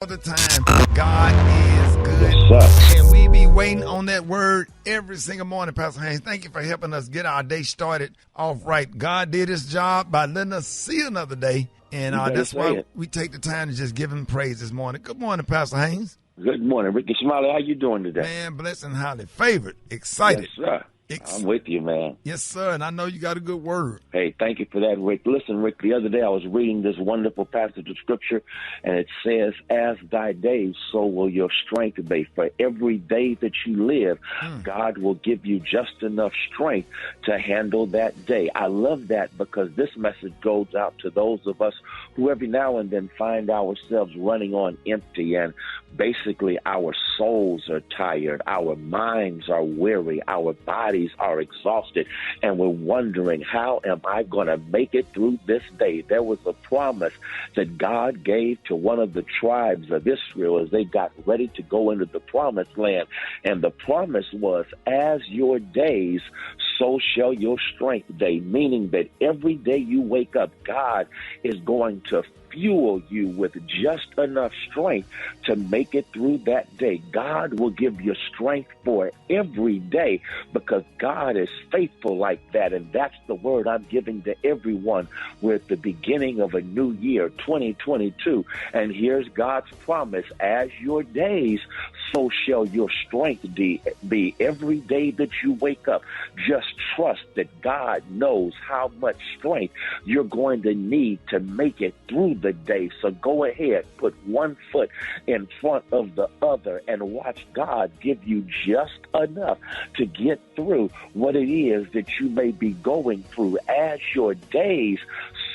All the time, God is good, Yes, and we be waiting on that word every single morning, Pastor Haynes. Thank you for helping us get our day started off right. God did his job by letting us see another day, and that's why we take the time to just give him praise this morning. Good morning, Pastor Haynes. Good morning, Rickey Smiley. How you doing today? Man, blessed and highly favored, excited. Yes, sir. I'm with you, man. Yes, sir, and I know you got a good word. Hey, thank you for that, Rick. Listen, Rick, the other day I was reading this wonderful passage of Scripture, and it says, as thy days, so will your strength be. For every day that you live, God will give you just enough strength to handle that day. I love that because this message goes out to those of us who every now and then find ourselves running on empty, and basically our souls are tired, our minds are weary, our bodies are exhausted, and we're wondering, how am I going to make it through this day? There was a promise that God gave to one of the tribes of Israel as they got ready to go into the promised land, and the promise was, as your days, so shall your strength day, meaning that every day you wake up, God is going to fuel you with just enough strength to make it through that day. God will give you strength for every day because God is faithful like that, and that's the word I'm giving to everyone. We're at the beginning of a new year, 2022, and here's God's promise: as your days, so shall your strength be. Every day that you wake up, just trust that God knows how much strength you're going to need to make it through the day. So go ahead, put one foot in front of the other, and watch God give you just enough to get through what it is that you may be going through. As your days,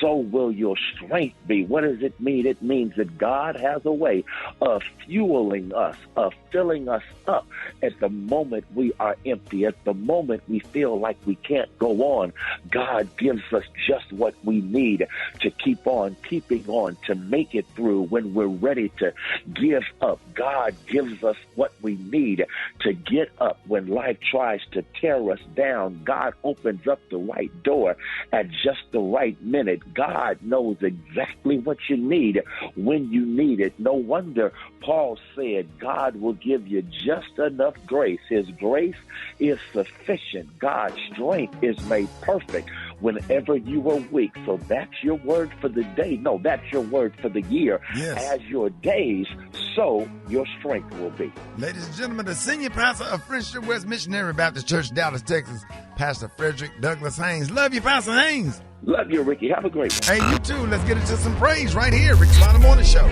so will your strength be. What does it mean? It means that God has a way of fueling us, of filling us up at the moment we are empty, at the moment we feel like we can't go on. God gives us just what we need to keep on keeping on, to make it through when we're ready to give up. God gives us what we need to get up when life tries to tear us down. God opens up the right door at just the right minute. God knows exactly what you need when you need it. No wonder Paul said God will give you just enough grace. His grace is sufficient. God's strength is made perfect whenever you are weak. So that's your word for the day. No, that's your word for the year. Yes. As your days, so your strength will be. Ladies and gentlemen, the senior pastor of Friendship West Missionary Baptist Church, Dallas, Texas, Pastor Frederick Douglass Haynes. Love you, Pastor Haynes. Love you, Ricky. Have a great one. Hey, you too. Let's get into some praise right here. Rick Smiley Morning Show.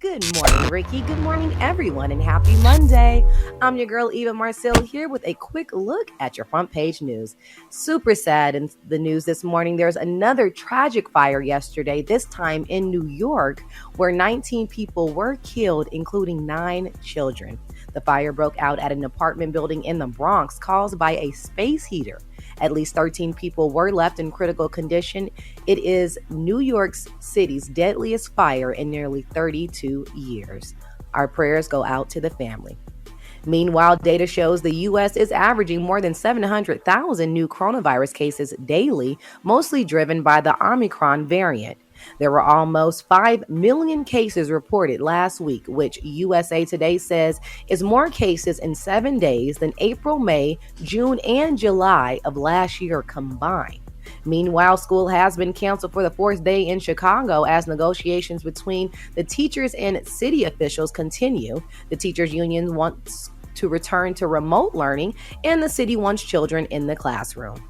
Good morning, Ricky. Good morning, everyone, and happy Monday. I'm your girl, Eva Marcel, here with a quick look at your front page news. Super sad in the news this morning. There's another tragic fire yesterday, this time in New York, where 19 people were killed, including 9 children. The fire broke out at an apartment building in the Bronx, caused by a space heater. At least 13 people were left in critical condition. It is New York City's deadliest fire in nearly 32 years. Our prayers go out to the family. Meanwhile, data shows the U.S. is averaging more than 700,000 new coronavirus cases daily, mostly driven by the Omicron variant. There were almost 5 million cases reported last week, which USA Today says is more cases in 7 days than April, May, June, and July of last year combined. Meanwhile, school has been canceled for the 4th day in Chicago as negotiations between the teachers and city officials continue. The teachers' union wants to return to remote learning, and the city wants children in the classroom.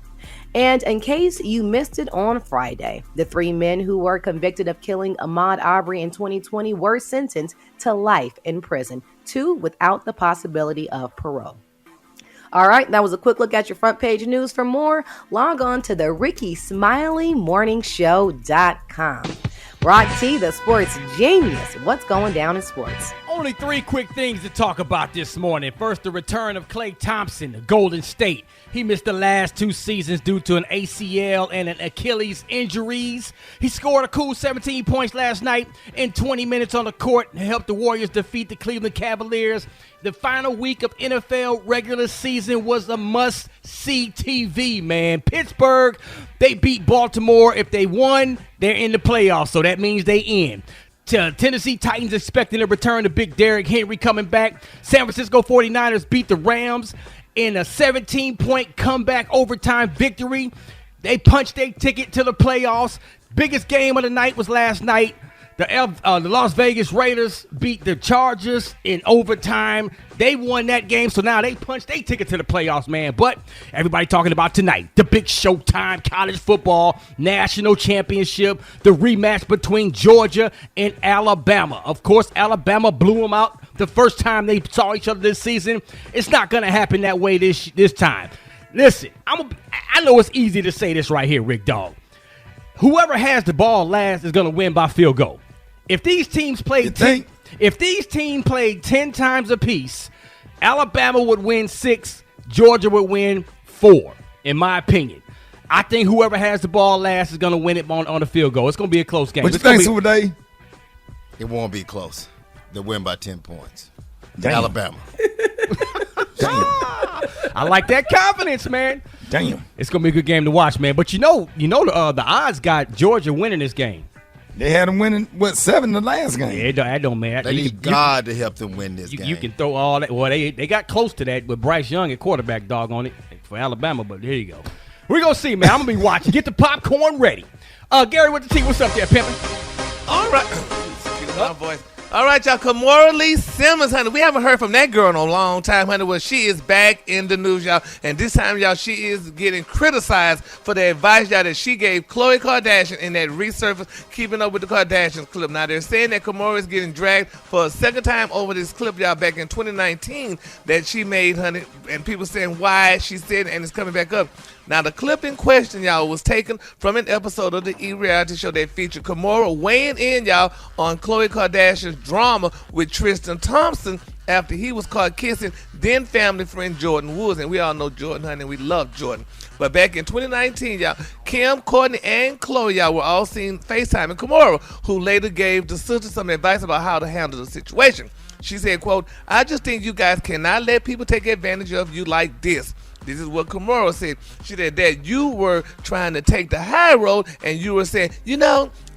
And in case you missed it on Friday, the 3 men who were convicted of killing Ahmaud Arbery in 2020 were sentenced to life in prison, 2 without the possibility of parole. All right, that was a quick look at your front page news. For more, log on to the RickeySmileyMorningShow.com. Brock T, the sports genius. What's going down in sports? Only 3 quick things to talk about this morning. First, the return of Klay Thompson of Golden State. He missed the last 2 seasons due to an ACL and an Achilles injuries. He scored a cool 17 points last night in 20 minutes on the court and helped the Warriors defeat the Cleveland Cavaliers. The final week of NFL regular season was a must-see TV, man. Pittsburgh, they beat Baltimore. If they won, they're in the playoffs, so that means they in. Tennessee Titans expecting a return to Big Derrick Henry coming back. San Francisco 49ers beat the Rams in a 17-point comeback overtime victory. They punched their ticket to the playoffs. Biggest game of the night was last night. The Las Vegas Raiders beat the Chargers in overtime. They won that game, so now they punched their ticket to the playoffs, man. But everybody talking about tonight, the big Showtime college football national championship, the rematch between Georgia and Alabama. Of course, Alabama blew them out the first time they saw each other this season. It's not going to happen that way this time. Listen, I know it's easy to say this right here, Rick Dog. Whoever has the ball last is going to win by field goal. If these teams played 10 times apiece, Alabama would win 6, Georgia would win 4, in my opinion. I think whoever has the ball last is going to win it on the field goal. It's going to be a close game. What you think, Super Day? It won't be close. They'll win by 10 points. Damn. Alabama. Damn. I like that confidence, man. Damn. It's going to be a good game to watch, man. But the odds got Georgia winning this game. They had them winning, 7 the last game? Yeah, that don't matter. They need God to help them win this game. You can throw all that. Well, they got close to that with Bryce Young at quarterback, dog, on it for Alabama, but there you go. We're going to see, man. I'm going to be watching. Get the popcorn ready. Gary with the T. What's up there, pimpin'? All right. Excuse my voice. All right, y'all. Kimora Lee Simmons, honey. We haven't heard from that girl in a long time, honey. Well, she is back in the news, y'all. And this time, y'all, she is getting criticized for the advice, y'all, that she gave Khloe Kardashian in that resurface Keeping Up with the Kardashians clip. Now, they're saying that Kimora is getting dragged for a second time over this clip, y'all, back in 2019 that she made, honey. And people saying why she said it, and it's coming back up. Now, the clip in question, y'all, was taken from an episode of the E! Reality show that featured Kimora weighing in, y'all, on Khloe Kardashian's drama with Tristan Thompson after he was caught kissing then family friend Jordan Woods. And we all know Jordan, honey, and we love Jordan. But back in 2019, y'all, Kim, Kourtney, and Khloe, y'all, were all seen FaceTiming Kimora, who later gave the sister some advice about how to handle the situation. She said, quote, "I just think you guys cannot let people take advantage of you like this." This is what Kimora said. She said that you were trying to take the high road and you were saying,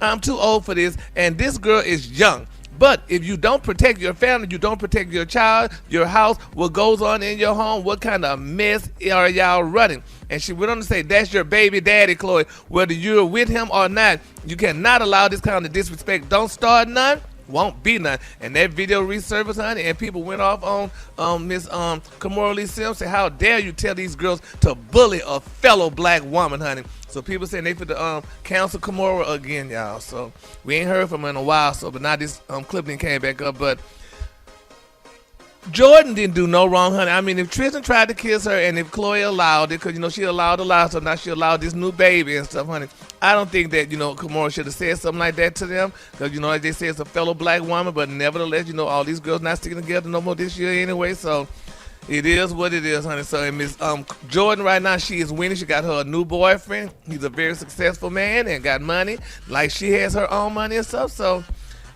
I'm too old for this and this girl is young. But if you don't protect your family, you don't protect your child, your house, what goes on in your home, what kind of mess are y'all running? And she went on to say, that's your baby daddy, Khloe. Whether you're with him or not, you cannot allow this kind of disrespect. Don't start none. Won't be none. And that video resurfaced, honey, and people went off on Miss Kimora Lee Simmons. Say, how dare you tell these girls to bully a fellow black woman, honey? So people saying they for the cancel Kimora again, y'all. So we ain't heard from her in a while. So, but now this clip came back up. But Jordan didn't do no wrong, honey. I mean, if Tristan tried to kiss her and if Khloe allowed it, because, she allowed a lot, so now she allowed this new baby and stuff, honey. I don't think that, Kimora should have said something like that to them because, like they say, it's a fellow black woman, but nevertheless, all these girls not sticking together no more this year anyway, so it is what it is, honey. So, and Miss Jordan right now, she is winning. She got her a new boyfriend. He's a very successful man and got money, like she has her own money and stuff, so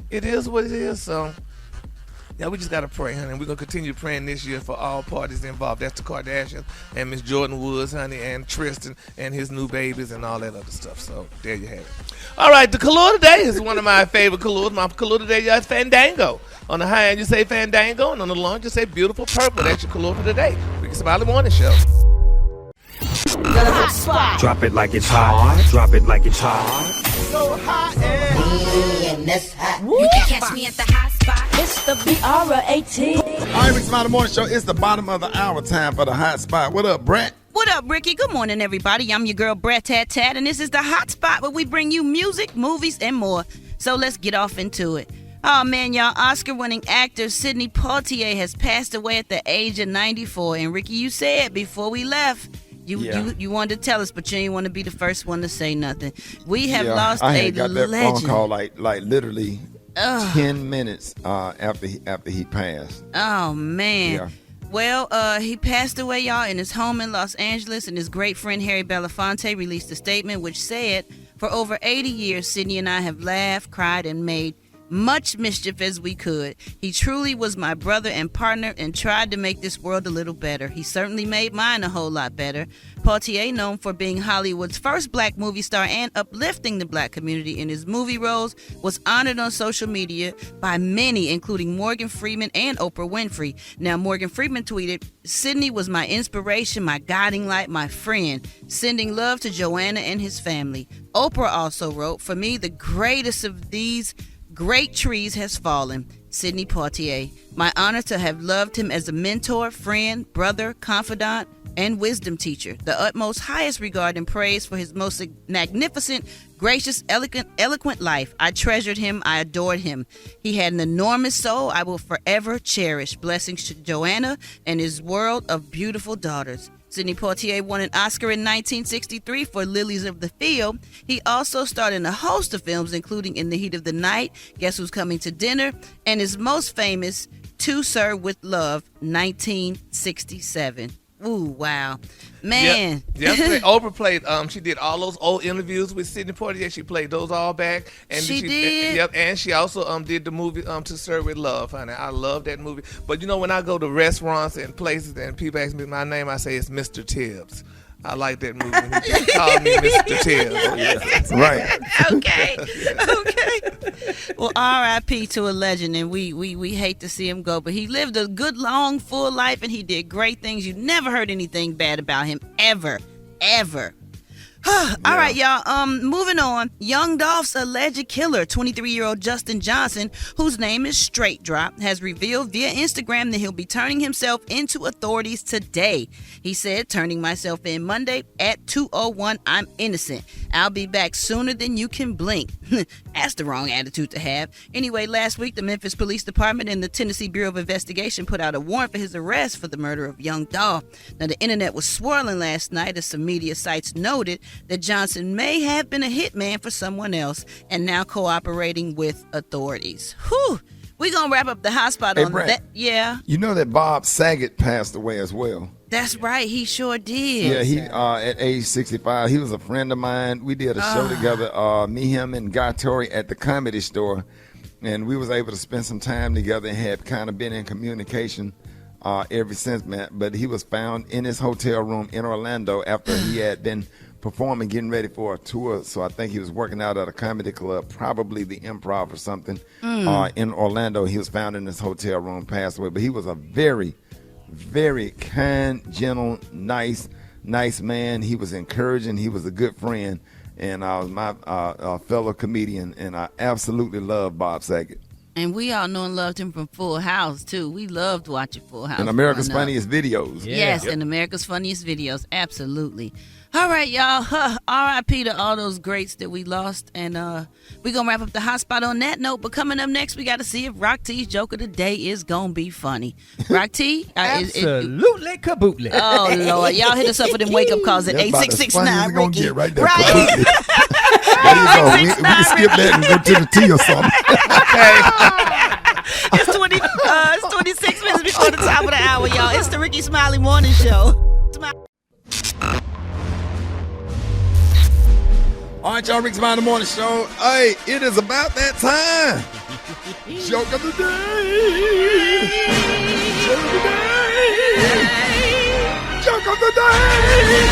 it is what it is, so. Yeah, we just got to pray, honey. We're going to continue praying this year for all parties involved. That's the Kardashians and Miss Jordan Woods, honey, and Tristan and his new babies and all that other stuff. So there you have it. All right, the color today is one of my favorite colors. My color today, y'all, is Fandango. On the high end, you say Fandango, and on the low end, you say Beautiful Purple. That's your color for today. Rickey Smiley Morning Show. Hot spot. Drop it like it's hot. Drop it like it's hot. So hot and that's hot. You can catch me at the hot spot. It's the BR18. All right, Rickey Smiley Morning Show. It's the bottom of the hour time for the hot spot. What up, Brett? What up, Ricky? Good morning, everybody. I'm your girl, Brett Tat Tat, and this is the hot spot where we bring you music, movies, and more. So let's get off into it. Oh, man, y'all, Oscar-winning actor Sidney Poitier has passed away at the age of 94. And, Ricky, you said before we left, you wanted to tell us, but you didn't want to be the first one to say nothing. We have lost a legend. I got that phone call like literally 10 minutes after he passed. Oh, man. Yeah. Well, he passed away, y'all, in his home in Los Angeles, and his great friend Harry Belafonte released a statement which said, for over 80 years, Sidney and I have laughed, cried, and made much mischief as we could. He truly was my brother and partner and tried to make this world a little better. He certainly made mine a whole lot better. Poitier, known for being Hollywood's first black movie star and uplifting the black community in his movie roles, was honored on social media by many, including Morgan Freeman and Oprah Winfrey. Now, Morgan Freeman tweeted, "Sidney was my inspiration, my guiding light, my friend. Sending love to Joanna and his family." Oprah also wrote, "For me, the greatest of these great trees has fallen. Sidney Poitier. My honor to have loved him as a mentor, friend, brother, confidant, and wisdom teacher. The utmost highest regard and praise for his most magnificent, gracious, eloquent life. I treasured him. I adored him. He had an enormous soul I will forever cherish. Blessings to Joanna and his world of beautiful daughters." Sidney Poitier won an Oscar in 1963 for Lilies of the Field. He also starred in a host of films, including In the Heat of the Night, Guess Who's Coming to Dinner, and his most famous, To Serve with Love, 1967. Ooh, wow. Man. Yesterday, Oprah played, she did all those old interviews with Sidney Poitier. She played those all back. And she did? And she also did the movie To Serve with Love, honey. I love that movie. But, when I go to restaurants and places and people ask me my name, I say it's Mr. Tibbs. I like that movie when he called me Mr. Tibbs. Yeah. Right. Okay. Well, R.I.P. to a legend, and we hate to see him go, but he lived a good, long, full life, and he did great things. You never heard anything bad about him, ever. All right, y'all. Moving on. Young Dolph's alleged killer, 23-year-old Justin Johnson, whose name is Straight Drop, has revealed via Instagram that he'll be turning himself into authorities today. He said, "Turning myself in Monday at 2:01. I'm innocent. I'll be back sooner than you can blink." That's the wrong attitude to have. Anyway, last week, the Memphis Police Department and the Tennessee Bureau of Investigation put out a warrant for his arrest for the murder of Young Dolph. Now, the internet was swirling last night as some media sites noted that Johnson may have been a hitman for someone else and now cooperating with authorities. Whew. We're going to wrap up the hot spot on Brent, that. Yeah. You know that Bob Saget passed away as well. That's right. He sure did. Yeah, he at age 65, he was a friend of mine. We did a show together, me, him, and Guy Torrey at the Comedy Store. And we was able to spend some time together and had kind of been in communication ever since, man. But he was found in his hotel room in Orlando after he had been performing, getting ready for a tour. So I think he was working out at a comedy club, probably the Improv or something, in Orlando. He was found in his hotel room, passed away. But he was a very, very kind, gentle, nice man. He was encouraging. He was a good friend. And my fellow comedian. And I absolutely love Bob Saget. And we all know and loved him from Full House, too. We loved watching Full House. And America's Funniest Videos. Yeah. Yes, and America's Funniest Videos. Absolutely. All right, y'all. R.I.P. to all those greats that we lost. And we're going to wrap up the hot spot on that note. But coming up next, we got to see if Rock T's joke of the day is going to be funny. Rock T? Absolutely kabootly. Oh, Lord. Y'all hit us up with them wake-up calls at 8669 Rickey. Right there. Right. There you go. We can skip that and go to the T or something. It's 26 minutes before the top of the hour, y'all. It's the Rickey Smiley Morning Show. All right, y'all, Rickey Smiley Morning Show. Hey, it is about that time. Joke of the day. Joke of the day. Joke of the day.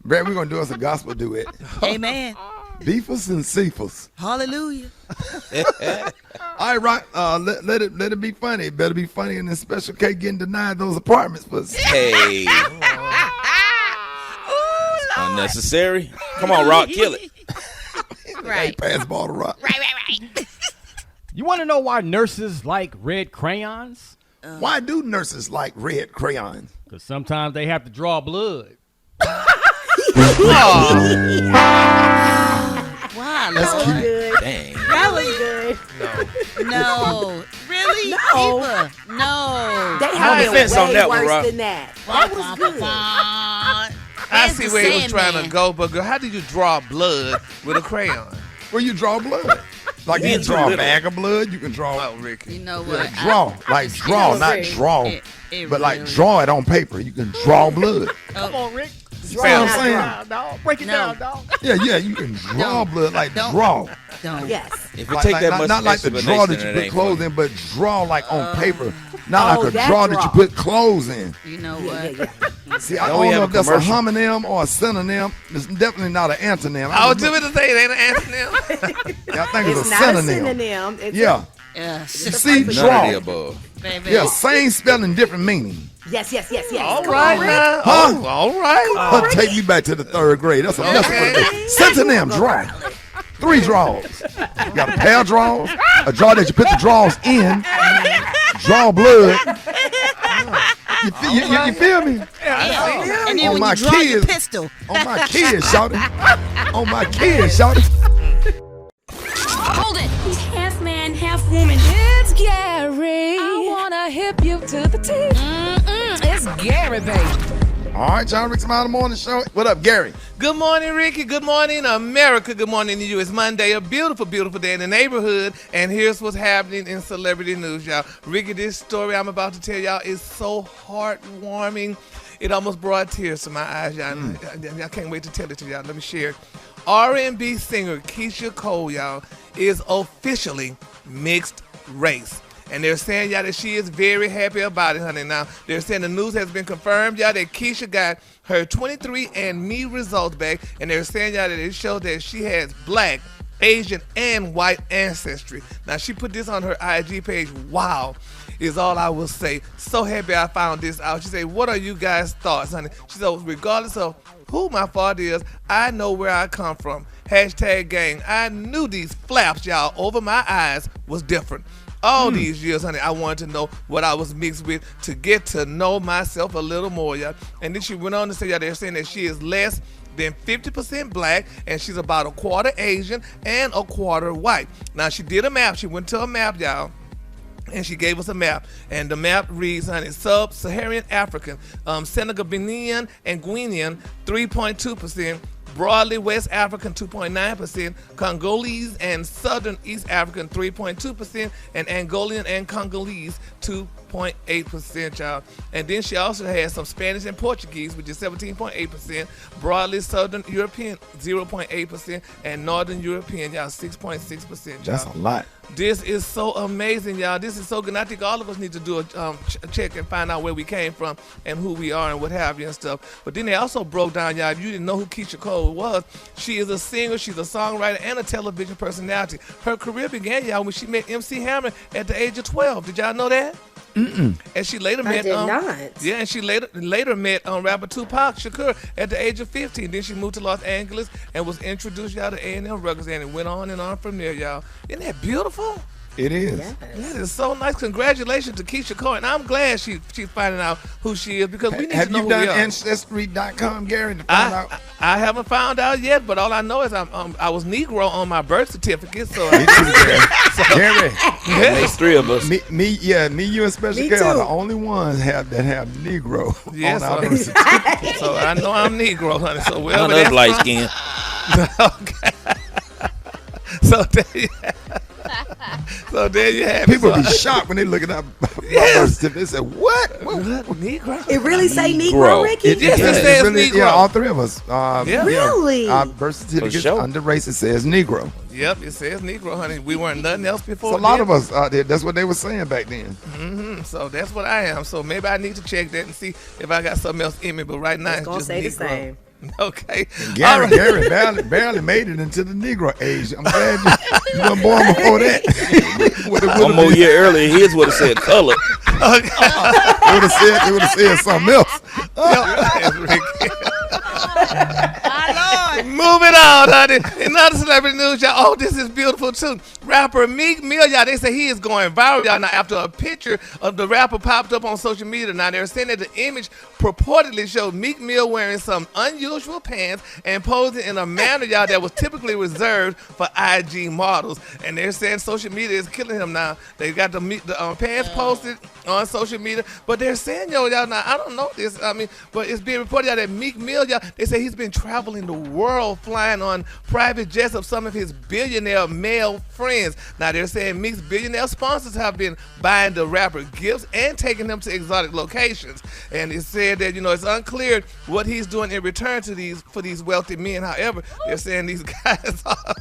Brad, we're going to do us a gospel duet. Amen. Beefus and Cephas. Hallelujah. All right, Rock, let it be funny. It better be funny in this Special K getting denied those apartments. Hey. Unnecessary. Come on, Rock, kill it. Right. Pass ball to Rock. Right. You want to know why nurses like red crayons? Why do nurses like red crayons? Because sometimes they have to draw blood. Wow, that's cute. Good. Dang. That was good. No. Really? No. Eva? No. They have it defense way on that one, worse Rob. than that. That was good. I see where he was trying to go, but girl, how do you draw blood with a crayon? Where you draw blood. Like you can draw a bag of blood, you can draw. Oh, Ricky. You know what? Draw. Like draw, not draw. But like draw it on paper. You can draw blood. Come on, Rick. what I'm saying? Dog. Break it down, dog. Yeah, you can draw blood like draw. Yes. If you take that much not like the draw that you put clothes in, but draw like on paper. Not like a draw that you put clothes in. You know what? See, I don't know if that's a homonym or a synonym. It's definitely not an antonym. I was doing to say it ain't an antonym. Yeah, I think it's a not synonym. a synonym. It's Yeah. Yeah. You see, None draw. of the above. Baby. Yeah, same spelling, different meaning. Yes. All Come right on, Rick. now. Huh? Oh, all right. Take me back to the 3rd grade. That's what it is. Synonym, draw. 3 draws. You got a pair of draws, a draw that you put the draws in, draw blood. You feel me? Yeah. And then On when my you draw your kids. pistol. On my kids, shout it. On my kids, shout it. Hold it. He's half man, half woman. It's Gary. I wanna hip you to the teeth. It's Gary, baby. All right, y'all. Rickey Smiley Morning Show. What up, Gary? Good morning, Ricky. Good morning, America. Good morning to you. It's Monday, a beautiful, beautiful day in the neighborhood. And here's what's happening in celebrity news, y'all. Ricky, this story I'm about to tell y'all is so heartwarming. It almost brought tears to my eyes, y'all. I can't wait to tell it to y'all. Let me share it. R&B singer Keisha Cole, y'all, is officially mixed race. And they're saying, y'all, that she is very happy about it, honey. Now, they're saying the news has been confirmed, y'all, that Keisha got her 23andMe results back. And they're saying, y'all, that it shows that she has black, Asian, and white ancestry. Now, she put this on her IG page. Wow, is all I will say. So happy I found this out. She said, what are you guys' thoughts, honey? She said, regardless of who my father is, I know where I come from. #gang. I knew these flaps, y'all, over my eyes was different. All these years, honey, I wanted to know what I was mixed with to get to know myself a little more, y'all. And then she went on to say, y'all, they're saying that she is less than 50% black, and she's about a quarter Asian and a quarter white. Now, she did a map. She went to a map, y'all, and she gave us a map. And the map reads, honey, Sub-Saharan African, Senegambinian and Guinean, 3.2%. Broadly West African 2.9%, Congolese and Southern East African 3.2%, and Angolan and Congolese 2.8%, y'all. And then she also has some Spanish and Portuguese, which is 17.8%, broadly Southern European 0.8%, and Northern European, y'all, 6.6%, y'all. That's a lot. This is so amazing, y'all. This is so good. And I think all of us need to do a check and find out where we came from and who we are and what have you and stuff. But then they also broke down, y'all, if you didn't know who Keisha Cole was, she is a singer, she's a songwriter, and a television personality. Her career began, y'all, when she met MC Hammer at the age of 12. Did y'all know that? Mm-mm. And she later met, yeah, and she later met rapper Tupac Shakur at the age of 15. Then she moved to Los Angeles and was introduced, y'all, to A&M Records, and it went on from there, y'all. Isn't that beautiful? It is. Yes. That is so nice. Congratulations to Keisha Cole, and I'm glad she's finding out who she is, because we need to know who we are. Have you done Ancestry.com, Gary, to find out? I haven't found out yet, but all I know is I was Negro on my birth certificate. So, Gary, There's 3 of us. me, you, and Special K are the only ones that have Negro on our birth certificate. So I know I'm Negro, honey. So wherever None of us light skin. Okay. So there you have it. People be shocked when they look at our birth certificate. They say, what? Negro? It really say Negro, Ricky? Yes, it says really, Negro. Yeah, all 3 of us. Really? Our birth certificate under race, it says Negro. Yep, it says Negro, honey. We weren't nothing else before. So a lot of us out there, that's what they were saying back then. Mm-hmm. So that's what I am. So maybe I need to check that and see if I got something else in me. But right now, it's gonna just say Negro. the same. Okay. Gary barely made it into the Negro age. I'm glad you weren't born before that. 1 more year earlier, his would have said color. Okay. It would have said something else. Moving on, honey. In other celebrity news, y'all. Oh, this is beautiful too. Rapper Meek Mill, y'all. They say he is going viral, y'all. Now, after a picture of the rapper popped up on social media, now they're saying that the image purportedly showed Meek Mill wearing some unusual pants and posing in a manner, y'all, that was typically reserved for IG models. And they're saying social media is killing him now. They got the pants posted on social media, but they're saying, y'all, now I don't know this. I mean, but it's being reported, y'all, that Meek Mill, y'all, they say he's been traveling the world, caught flying on private jets of some of his billionaire male friends. Now, they're saying Meek's billionaire sponsors have been buying the rapper gifts and taking them to exotic locations. And it said that, it's unclear what he's doing in return for these wealthy men. However, they're saying these guys are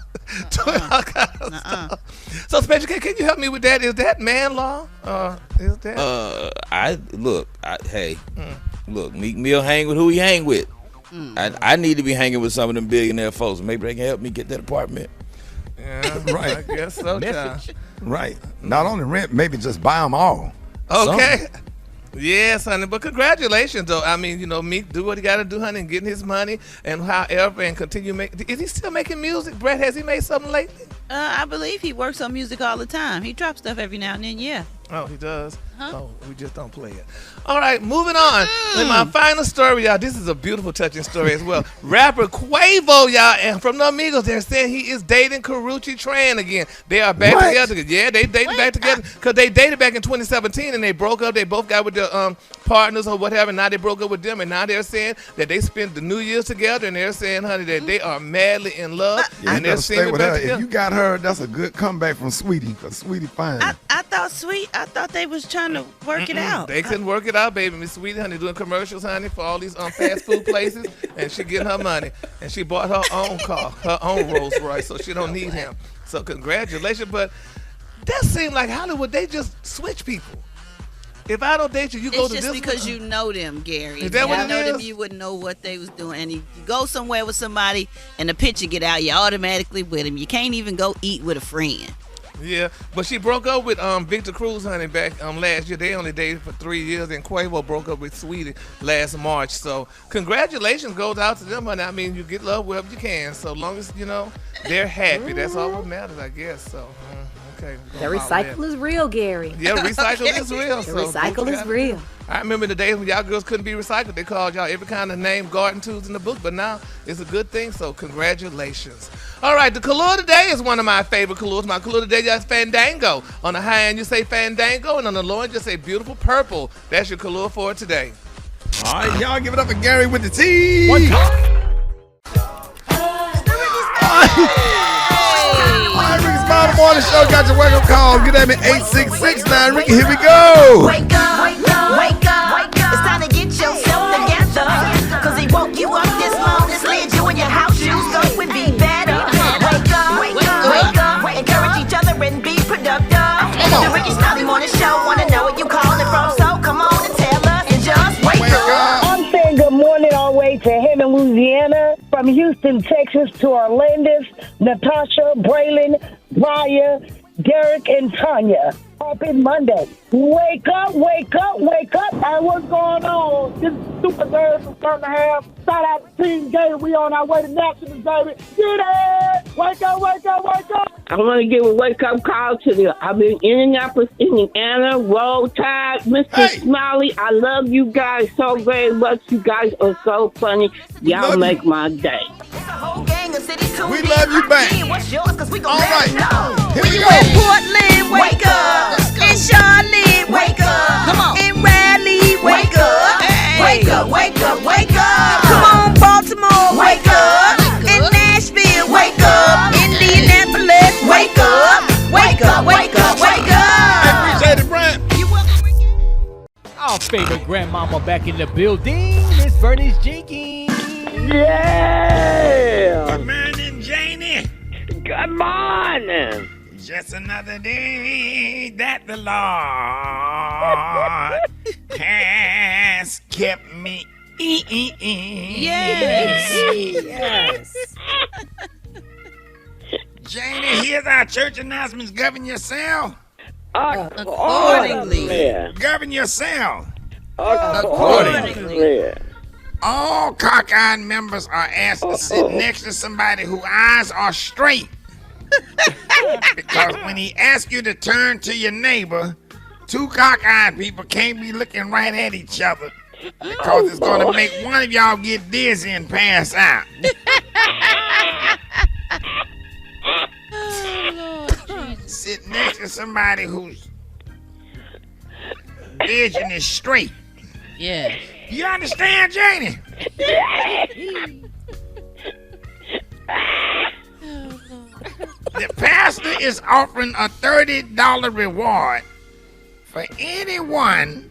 doing all kinds of stuff. So, Special K, can you help me with that? Is that man law? Is that? Look, Meek Mill hang with who he hang with. I need to be hanging with some of them billionaire folks. Maybe they can help me get that apartment. Yeah, right. I guess so, child. Right. Not only rent, maybe just buy them all. Okay. Yes, honey. But congratulations, though. I mean, Meek do what he got to do, honey, and getting his money and continue making. Is he still making music, Brett? Has he made something lately? I believe he works on music all the time. He drops stuff every now and then, yeah. Oh, he does? Oh, we just don't play it. All right, moving on. In my final story, y'all, this is a beautiful, touching story as well. Rapper Quavo, y'all, and from the Amigos, they're saying he is dating Karrueche Tran again. They are back together. Yeah, they dated back together because they dated back in 2017 and they broke up. They both got with their partners or whatever. Now they broke up with them, and now they're saying that they spent the New Year's together, and they're saying, honey, that they are madly in love. Yeah, and they're stay with her. If you got her, that's a good comeback from Sweetie, because Sweetie fine. I thought they was trying to work it out. They couldn't work it out, baby. Miss Sweetie, honey, doing commercials, honey, for all these fast food places, and she getting her money. And she bought her own car, her own Rolls Royce, so she don't need him. So congratulations. But that seemed like Hollywood, they just switch people. If I don't date you, you go to this one. It's just because you know them, Gary. Is that what it is? If you know them, you wouldn't know what they was doing. And if you go somewhere with somebody and the picture get out, you're automatically with them. You can't even go eat with a friend. Yeah, but she broke up with Victor Cruz, honey, back last year. They only dated for 3 years, and Quavo broke up with Sweetie last March. So congratulations goes out to them, honey. I mean, you get love wherever you can, so long as, they're happy. That's all that matters, I guess. So, okay. The recycle is real, Gary. Yeah, recycle is real. The recycle is real. I remember the days when y'all girls couldn't be recycled. They called y'all every kind of name, garden tools in the book, but now it's a good thing, so congratulations. All right, the color today is one of my favorite colors. My color today is Fandango. On the high end, you say Fandango, and on the low end, you say Beautiful Purple. That's your color for today. All right, y'all give it up for Gary with the T. One time. Rickey Smiley Morning Show got your wake-up call. Get at me 8669. Rickey, here we go. Wake up, wake up, wake up. It's time to get yourself together. Cause he woke you up this morning, slid you in your house shoes, so it would be better. Wake up, wake up, wake up. Encourage each other and be productive. The Rickey Smiley Morning Show, wanna know where you calling from, so come on and tell us and just wake up. I'm saying good morning all the way to Hammond, Louisiana. From Houston, Texas to Orlando, Natasha, Braylon, Briar, Derek, and Tanya. Happy Monday. Wake up, wake up, wake up. Hey, what's going on? This is Super Nerd from Turn the Half. Shout out to Team Gator. We on our way to National, baby. Get it! Wake up, wake up, wake up. I want to give a wake-up call to the I've been Indianapolis, Indiana, Roll Tide, Mr. Smiley. I love you guys so very much. You guys are so funny. Y'all make my day. We love you back. All right, here we go. In Portland, wake up. In Charlotte, wake up. Come on. In Raleigh, wake up. Wake up, wake up, wake up. Come on, Baltimore, wake up. In Nashville, wake up. Indianapolis, wake up. Wake up, wake up, wake up. I appreciate it, Brian. Our favorite grandmama back in the building, Miss Bernice Jenkins. Yeah. Good morning, Janie. Good morning. Just another day that the Lord has kept me. Yes. Yes. Janie, here's our church announcements. Govern yourself. Accordingly. Govern yourself. Accordingly. All cockeyed members are asked to sit next to somebody whose eyes are straight. Because when he asks you to turn to your neighbor, two cockeyed people can't be looking right at each other. Because it's going to make one of y'all get dizzy and pass out. Sit next to somebody whose vision is straight. Yeah. You understand, Janie? is offering a $30 reward for anyone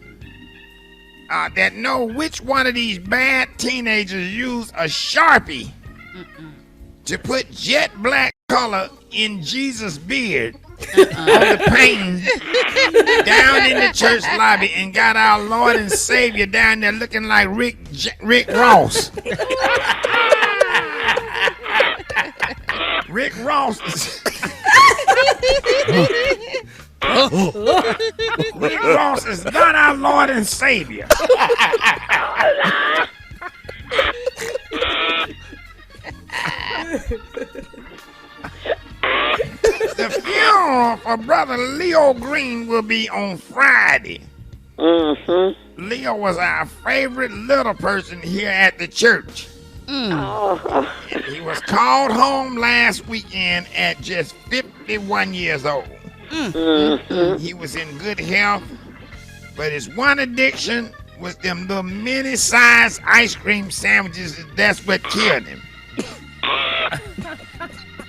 that know which one of these bad teenagers used a Sharpie to put jet black color in Jesus' beard on the painting down in the church lobby and got our Lord and Savior down there looking like Rick Ross. Rick Ross. Rick Ross is not our Lord and Savior. The funeral for Brother Leo Green will be on Friday. Leo was our favorite little person here at the church. He was called home last weekend at just 51 years old. He was in good health, but his one addiction was them little mini-sized ice cream sandwiches. That's what killed him.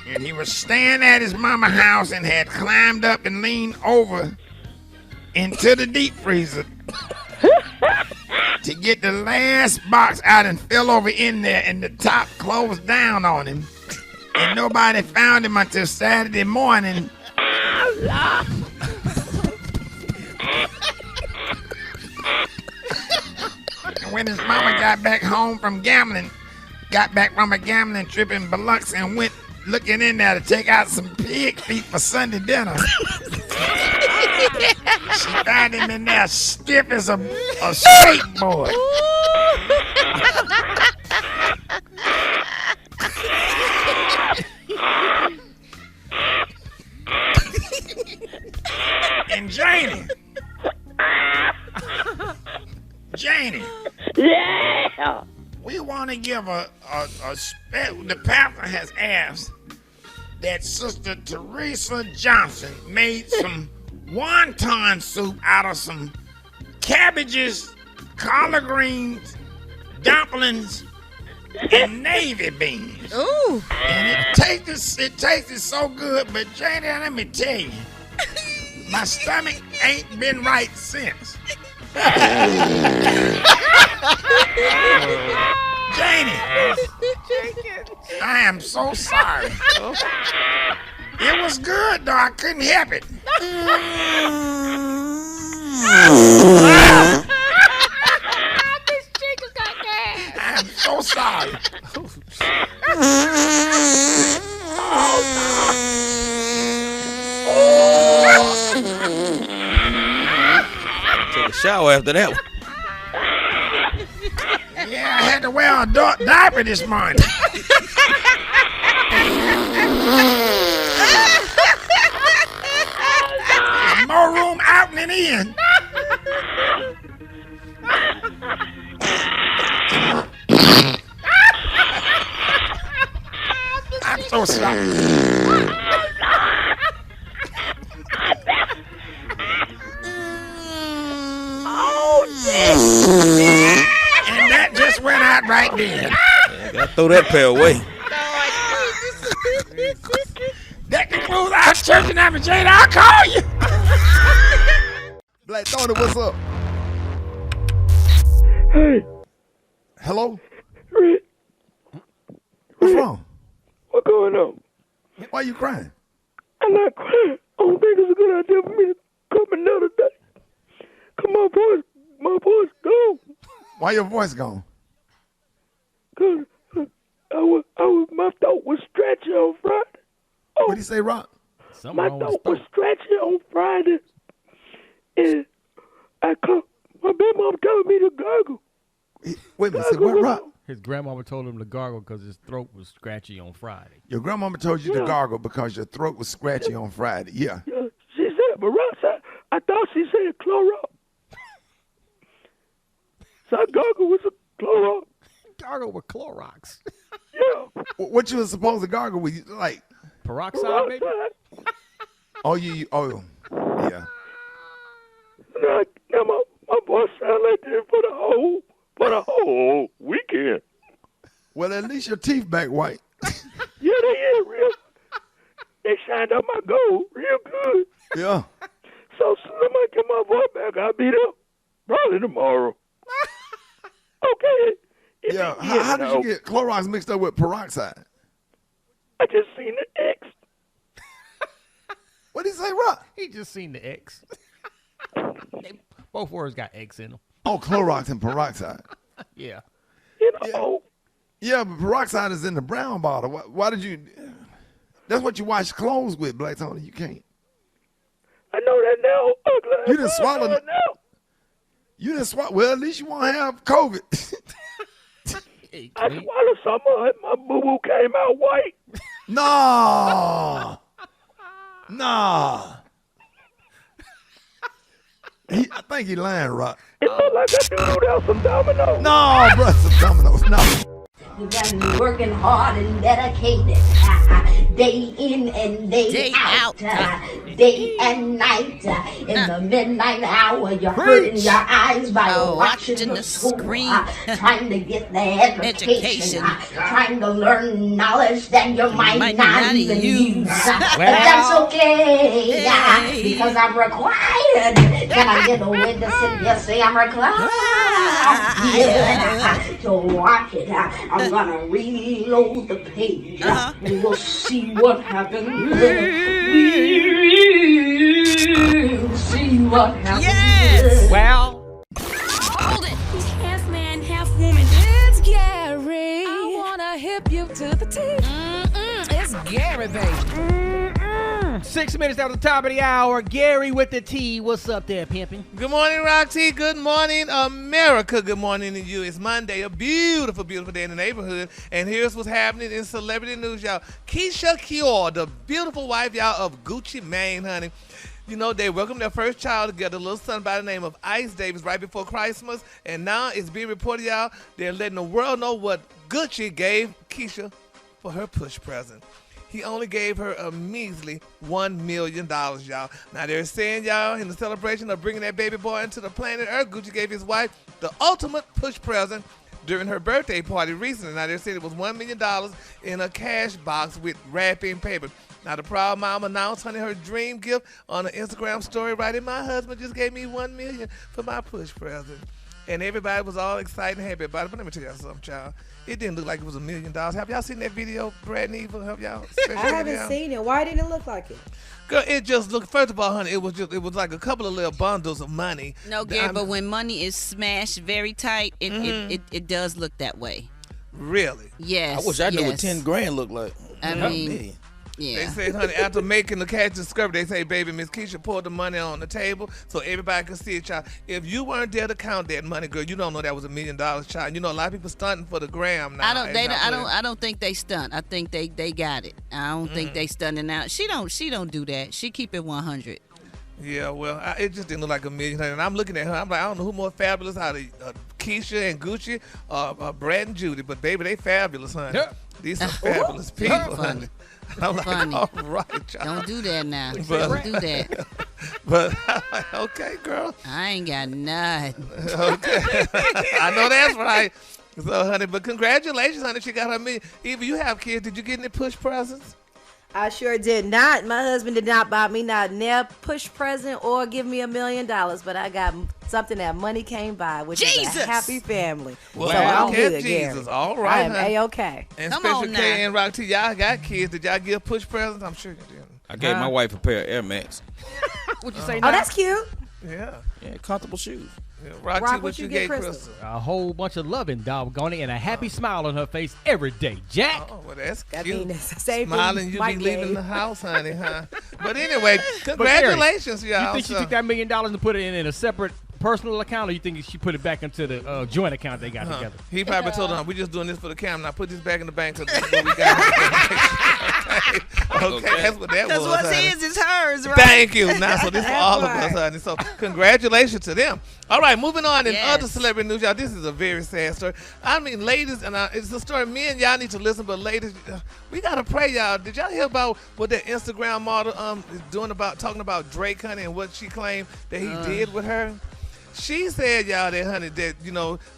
And he was staying at his mama's house and had climbed up and leaned over into the deep freezer to get the last box out and fell over in there, and the top closed down on him. And nobody found him until Saturday morning. And when his mama got back from a gambling trip in Biloxi and went looking in there to take out some pig feet for Sunday dinner, she found him in there stiff as a skateboard. And Janie. Yeah. We want to give the pastor has asked that Sister Teresa Johnson made some wonton soup out of some cabbages, collard greens, dumplings, and navy beans. Ooh. And it tasted so good, but Janie, let me tell you, my stomach ain't been right since. Janie, I am so sorry. It was good, though. I couldn't help it. This chicken got gas. I am so sorry. Take a shower after that one. Yeah, I had to wear a diaper this morning. There's more room out than in. I'm so sorry. And that just went out right then. Yeah, gotta throw that pair away. That concludes our church and Jane. I'll call you. Black Tony, what's up? Hey. Hello? Rick. What's wrong? What's going on? Why you crying? I'm not crying. I don't think it's a good idea for me to come another day. Cause my voice gone. Why your voice gone? Cause my throat was stretchy on Friday. Oh, what did you say, Rock? My throat was stretchy on Friday, and my baby mom told me to gargle. Wait a minute, say what, Rock? His grandmama told him to gargle because his throat was scratchy on Friday. Your grandmama told you to gargle because your throat was scratchy on Friday. Yeah. She said, but Rock said, I thought she said Clorox. So I gargle with a Clorox. Gargle with Clorox. Yeah. What you was supposed to gargle with? Like peroxide, maybe? Oh, yeah. Now my voice sound like that for the whole weekend. Well, at least your teeth back white. Yeah, they is real. They shined out my gold real good. Yeah. So let me get my voice back. I'll be there probably tomorrow. Okay. Yeah. How did you get Clorox mixed up with peroxide? I just seen the X. What did he say, Rock? He just seen the X. Both words got X in them. Oh, Clorox and peroxide. Yeah. Yeah, but peroxide is in the brown bottle. Why did you? That's what you wash clothes with, Black Tony. You can't. I know that now. You didn't swallow it. You didn't swallow. Well, at least you won't have COVID. I swallowed some of it. My boo-boo came out white. Nah. I think he lying, Rock. It looked like I do out some dominoes. No, bro, some dominoes. No. You got me working hard and dedicated, day in and day out, day and night. In the midnight hour, you're hurting your eyes by watching the screen, trying to get the education, trying to learn knowledge that you might not even use. But that's okay, because I'm required. Can I get a witness if you say I'm required? To watch it. I'm gonna reload the page and we'll see what happens. We'll see what happens. Yes! Well, Hold it. He's half man, half woman. It's Gary. I wanna hip you to the T. It's Gary, baby. 6 minutes after the top of the hour, Gary with the T. What's up there, pimpin'? Good morning, Rock T. Good morning, America. Good morning to you. It's Monday, a beautiful, beautiful day in the neighborhood. And here's what's happening in celebrity news, y'all. Keisha Cure, the beautiful wife, y'all, of Gucci Mane, honey. You know, they welcomed their first child together, a little son by the name of Ice Davis, right before Christmas. And now it's being reported, y'all, they're letting the world know what Gucci gave Keisha for her push present. He only gave her a measly $1 million, y'all. Now, they're saying, y'all, in the celebration of bringing that baby boy into the planet Earth, Gucci gave his wife the ultimate push present during her birthday party recently. Now, they're saying it was $1 million in a cash box with wrapping paper. Now, the proud mom announced, honey, her dream gift on an Instagram story, writing, "My husband just gave me $1 million for my push present." And everybody was all excited and happy about it. But let me tell y'all something, child. It didn't look like it was $1 million. Have y'all seen that video, Brad and Eva? Have y'all? I haven't seen it. Why didn't it look like it? Girl, it just looked. First of all, honey, it was like a couple of little bundles of money. No, Gary, but when money is smashed very tight, it does look that way. Really? Yes. I wish I knew what 10 grand looked like. I mean, yeah. They said, honey, after making the cash discovery, they say, baby, Miss Keisha poured the money on the table so everybody can see it, child. If you weren't there to count that money, girl, you don't know that was $1 million, child. You know, a lot of people stunting for the gram now. I don't think they stunt. I think they got it. I don't think they stunting out. She don't do that. She keep it 100. Yeah, well, it just didn't look like $1 million. And I'm looking at her. I'm like, I don't know who more fabulous out of Keisha and Gucci or Brad and Judy, but baby, they fabulous, honey. Yeah. These are fabulous people, honey. I'm like, all right, child. Don't do that now. Don't do that. But okay, girl. I ain't got nothing. Okay. I know that's right. So, honey, but congratulations, honey. She got her $1 million. Eva, you have kids. Did you get any push presents? I sure did not. My husband did not buy me not near push present or give me $1 million, but I got something that money came by, which is a happy family. Well, so I'm good, Jesus. Gary. All right, I am A-okay. And Special K and Rock T, y'all got kids. Did y'all give push presents? I'm sure you did. I gave my wife a pair of Air Max. What'd you say now? Oh, that's cute. Yeah. Yeah, comfortable shoes. Yeah, Rock, what you get, Crystal? A whole bunch of loving, doggone it, and a happy smile on her face every day. Jack. Oh, well, that's cute. I mean, that's the same Smiling, thing you be leaving the house, honey, huh? But anyway, congratulations, y'all. You think she took that $1 million and put it in a separate personal account, or you think she put it back into the joint account they got together? He probably told her, we're just doing this for the camera. Now put this back in the bank because this is what we got. Okay, that's what that was. Because what's his is hers, right? Thank you. Now, so this is for all of us, honey. So congratulations to them. All right, moving on in other celebrity news, y'all. This is a very sad story. I mean, ladies, and it's a story men, y'all need to listen, but ladies, we got to pray, y'all. Did y'all hear about what that Instagram model is doing about talking about Drake, honey, and what she claimed that he did with her? She said, y'all, that, honey, that,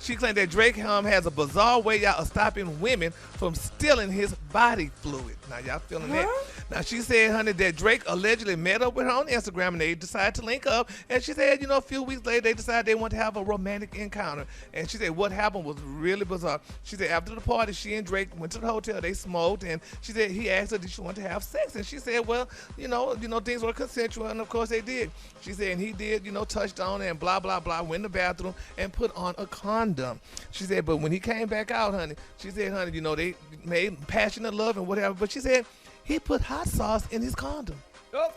she claimed that Drake has a bizarre way, y'all, of stopping women from stealing his body fluid. Now, y'all feeling that? Now, she said, honey, that Drake allegedly met up with her on Instagram and they decided to link up. And she said, a few weeks later, they decided they wanted to have a romantic encounter. And she said what happened was really bizarre. She said after the party, she and Drake went to the hotel, they smoked, and she said he asked her did she want to have sex. And she said, well, things were consensual, and of course they did. She said, and he did, touched on her and blah, blah, blah, went in the bathroom and put on a condom. She said, but when he came back out, honey, she said, honey, they made passionate love and whatever, but she said he put hot sauce in his condom. Oh.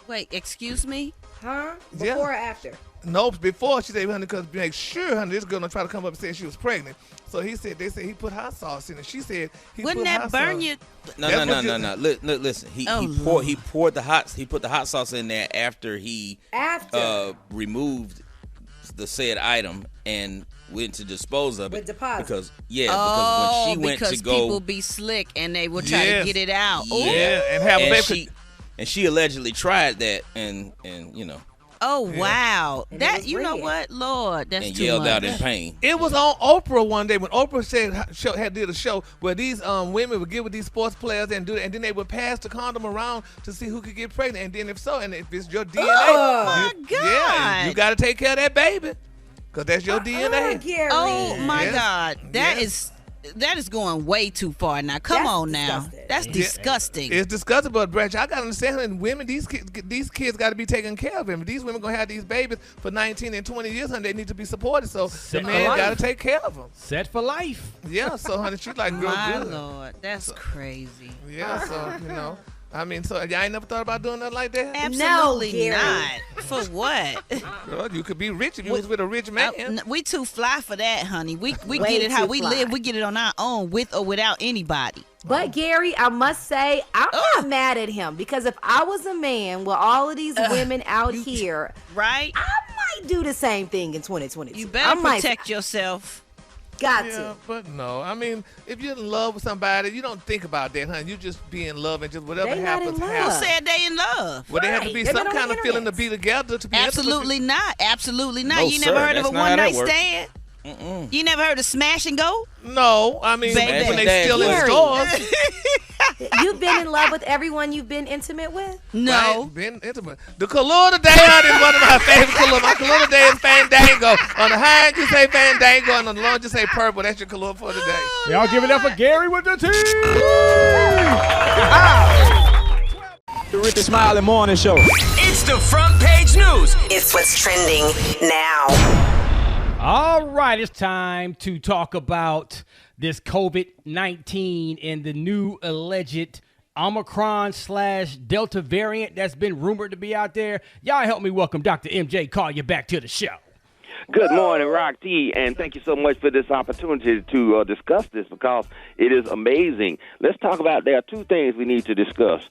Wait, excuse me? Huh? Before or after? No, before. She said, honey, because make sure, honey, this girl don't try to come up and say she was pregnant. So they said he put hot sauce in it. She said he Wouldn't put that hot burn sauce. you? No. Listen, he put the hot sauce in there after he removed the said item and went to dispose of it. With deposit. Because when she went to go, people be slick and they will try to get it out. Yeah, and have a baby. And she allegedly tried that and Oh, wow. And that, know what? Lord, that's and too yelled much. out in pain. It was on Oprah one day when Oprah did a show where these women would get with these sports players and do it, and then they would pass the condom around to see who could get pregnant. And then if it's your DNA, my God. Yeah, you got to take care of that baby because that's your DNA. Gary. Oh, my God. That is going way too far now. Come on now. That's disgusting. It's disgusting, but Brad, I gotta understand, and women, these kids got to be taken care of. And these women gonna have these babies for 19 and 20 years, and they need to be supported. So the man got to take care of them. Set for life. Yeah. So honey, she's like, girl, my good. Lord, that's crazy. Yeah. So I mean, so y'all ain't never thought about doing nothing like that? Absolutely not. For what? Well, you could be rich if you was with a rich man. We too fly for that, honey. We Way get it how too we fly. live. We get it on our own, with or without anybody. But Gary, I must say, I'm not mad at him because if I was a man with all of these women out here, right? I might do the same thing in 2022. You better protect yourself. Got yeah, to. but no. I mean, if you're in love with somebody, you don't think about that, honey. You just be in love and just whatever They not happens, in love. happens. Who said they in love? Well, there have to be They've some been on kind the of feeling to internet. be together to be Absolutely intimate. not. Absolutely not. No, You never sir, heard of a that's not how one night that work. stand? You never heard of smash and go? No, I mean, Baby. when they still in Gary. stores. You've been in love with everyone you've been intimate with? No. Right? Been intimate. The color today is one of my favorite colors. My color today is Fandango. On the high end, you say Fandango, and on the low end, you say purple. That's your color for today. Y'all give it up for Gary with the team. The Rickey Smiley Morning Show. It's the front page news. It's what's trending now. All right, it's time to talk about this COVID-19 and the new alleged Omicron/Delta variant that's been rumored to be out there. Y'all help me welcome Dr. MJ Collier back to the show. Good morning, Rock T, and thank you so much for this opportunity to discuss this because it is amazing. Let's talk about, there are two things we need to discuss.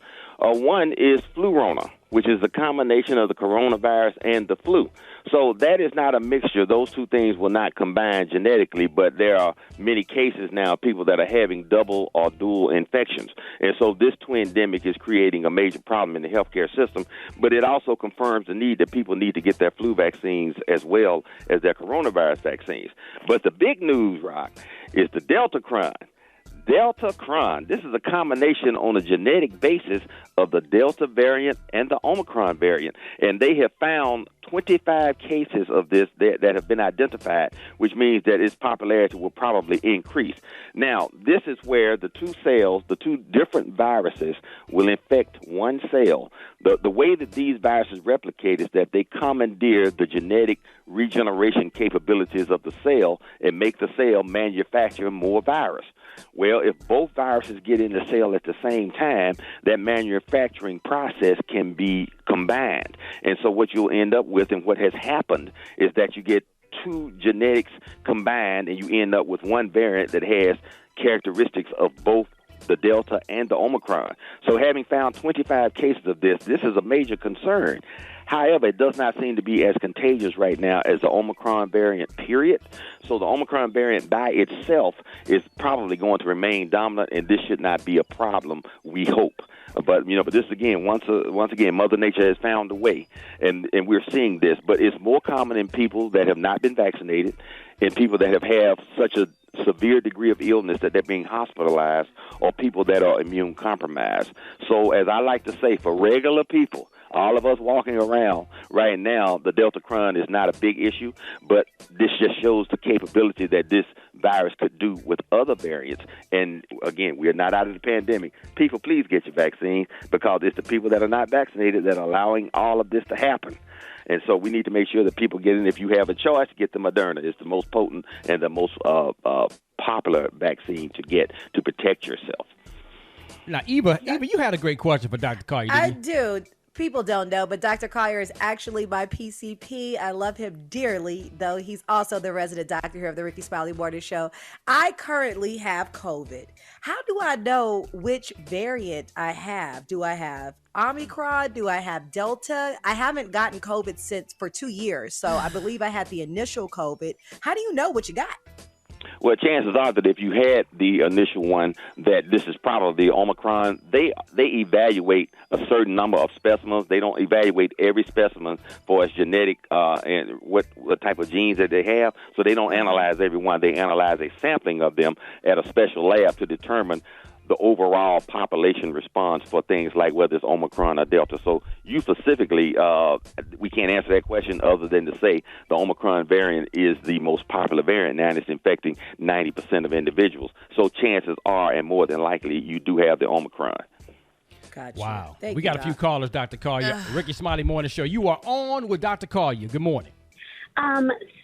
One is Flurona, which is a combination of the coronavirus and the flu. So that is not a mixture. Those two things will not combine genetically, but there are many cases now of people that are having double or dual infections. And so this twindemic is creating a major problem in the healthcare system, but it also confirms the need that people need to get their flu vaccines as well as their coronavirus vaccines. But the big news, Rock, is the Deltacron. Deltacron. This is a combination on a genetic basis of the Delta variant and the Omicron variant. And they have found 25 cases of this that have been identified, which means that its popularity will probably increase. Now, this is where the two different viruses will infect one cell. The way that these viruses replicate is that they commandeer the genetic regeneration capabilities of the cell and make the cell manufacture more virus. Well, if both viruses get in the cell at the same time, that manufacturing process can be combined. And so what you'll end up with and what has happened is that you get two genetics combined and you end up with one variant that has characteristics of both the Delta and the Omicron. So having found 25 cases of this is a major concern. However, it does not seem to be as contagious right now as the Omicron variant, period. So the Omicron variant by itself is probably going to remain dominant, and this should not be a problem, we hope. But this again, once again, Mother Nature has found a way, and we're seeing this. But it's more common in people that have not been vaccinated, and people that have such a severe degree of illness that they're being hospitalized, or people that are immune compromised. So, as I like to say, for regular people, all of us walking around right now, the Delta Cron is not a big issue, but this just shows the capability that this virus could do with other variants. And again, we are not out of the pandemic. People, please get your vaccine, because it's the people that are not vaccinated that are allowing all of this to happen. And so we need to make sure that people get in. If you have a choice, get the Moderna. It's the most potent and the most popular vaccine to get to protect yourself. Now, Eva, you had a great question for Dr. Collier. I do. People don't know, but Dr. Collier is actually my PCP. I love him dearly, though he's also the resident doctor here of the Rickey Smiley Morning Show. I currently have COVID. How do I know which variant I have? Do I have Omicron? Do I have Delta? I haven't gotten COVID for 2 years, so I believe I had the initial COVID. How do you know what you got? Well, chances are that if you had the initial one, that this is probably the Omicron. They evaluate a certain number of specimens. They don't evaluate every specimen for its genetic and what type of genes that they have. So they don't analyze every one. They analyze a sampling of them at a special lab to determine the overall population response for things like whether it's Omicron or Delta. So you specifically, we can't answer that question other than to say the Omicron variant is the most popular variant now, and it's infecting 90% of individuals. So chances are, and more than likely, you do have the Omicron. Gotcha. Wow. Thank We you, got a few callers, Dr. Collier. Rickey Smiley Morning Show. You are on with Dr. Collier. Good morning.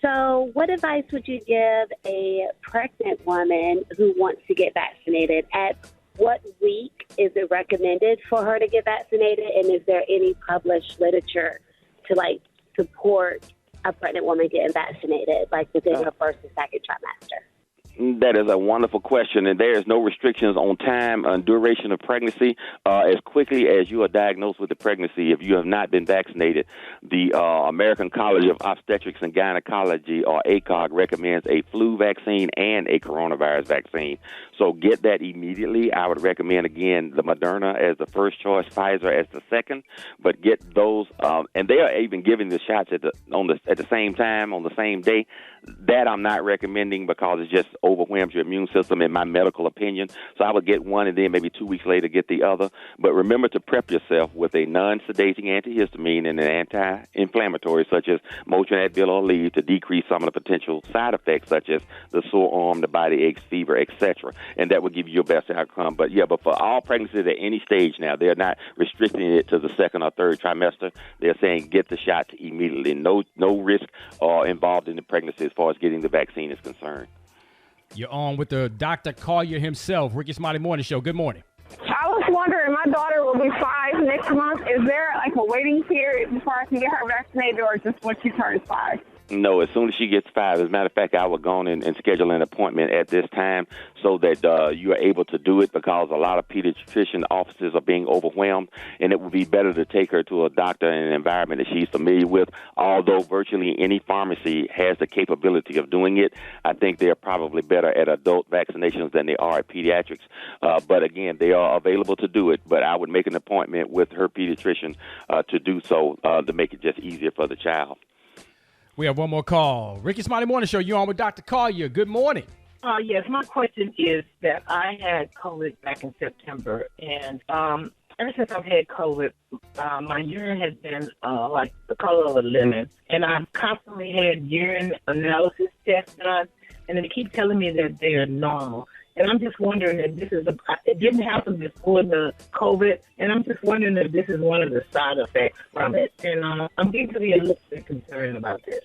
So what advice would you give a pregnant woman who wants to get vaccinated? At what week is it recommended for her to get vaccinated? And is there any published literature to support a pregnant woman getting vaccinated, within her first and second trimester? That is a wonderful question, and there is no restrictions on time and duration of pregnancy. As quickly as you are diagnosed with the pregnancy, if you have not been vaccinated, the American College of Obstetrics and Gynecology, or ACOG, recommends a flu vaccine and a coronavirus vaccine. So get that immediately. I would recommend, again, the Moderna as the first choice, Pfizer as the second, but get those, and they are even giving the shots at the same time, on the same day. That I'm not recommending, because it just overwhelms your immune system, in my medical opinion. So I would get one, and then maybe 2 weeks later get the other. But remember to prep yourself with a non-sedating antihistamine and an anti-inflammatory, such as Motrin, Advil, or Aleve, to decrease some of the potential side effects, such as the sore arm, the body aches, fever, etc. And that would give you your best outcome. But for all pregnancies at any stage now, they're not restricting it to the second or third trimester. They're saying get the shot immediately. No risk involved in the pregnancy as far as getting the vaccine is concerned. You're on with the Dr. Collier himself, Rickey Smiley Morning Show. Good morning. I was wondering, my daughter will be 5 next month. Is there a waiting period before I can get her vaccinated, or just when she turns 5? No, as soon as she gets 5. As a matter of fact, I will go on and schedule an appointment at this time so that you are able to do it, because a lot of pediatrician offices are being overwhelmed, and it would be better to take her to a doctor in an environment that she's familiar with. Although virtually any pharmacy has the capability of doing it, I think they're probably better at adult vaccinations than they are at pediatrics. But again, they are available to do it, but I would make an appointment with her pediatrician to do so, to make it just easier for the child. We have one more call. Rickey Smiley Morning Show, you're on with Dr. Collier. Good morning. Yes, my question is that I had COVID back in September, and ever since I've had COVID, my urine has been like the color of a lemon, and I've constantly had urine analysis tests done, and they keep telling me that they are normal. And I'm just wondering if this is it didn't happen before the COVID, and I'm just wondering if this is one of the side effects from it. And I'm getting to be a little bit concerned about this.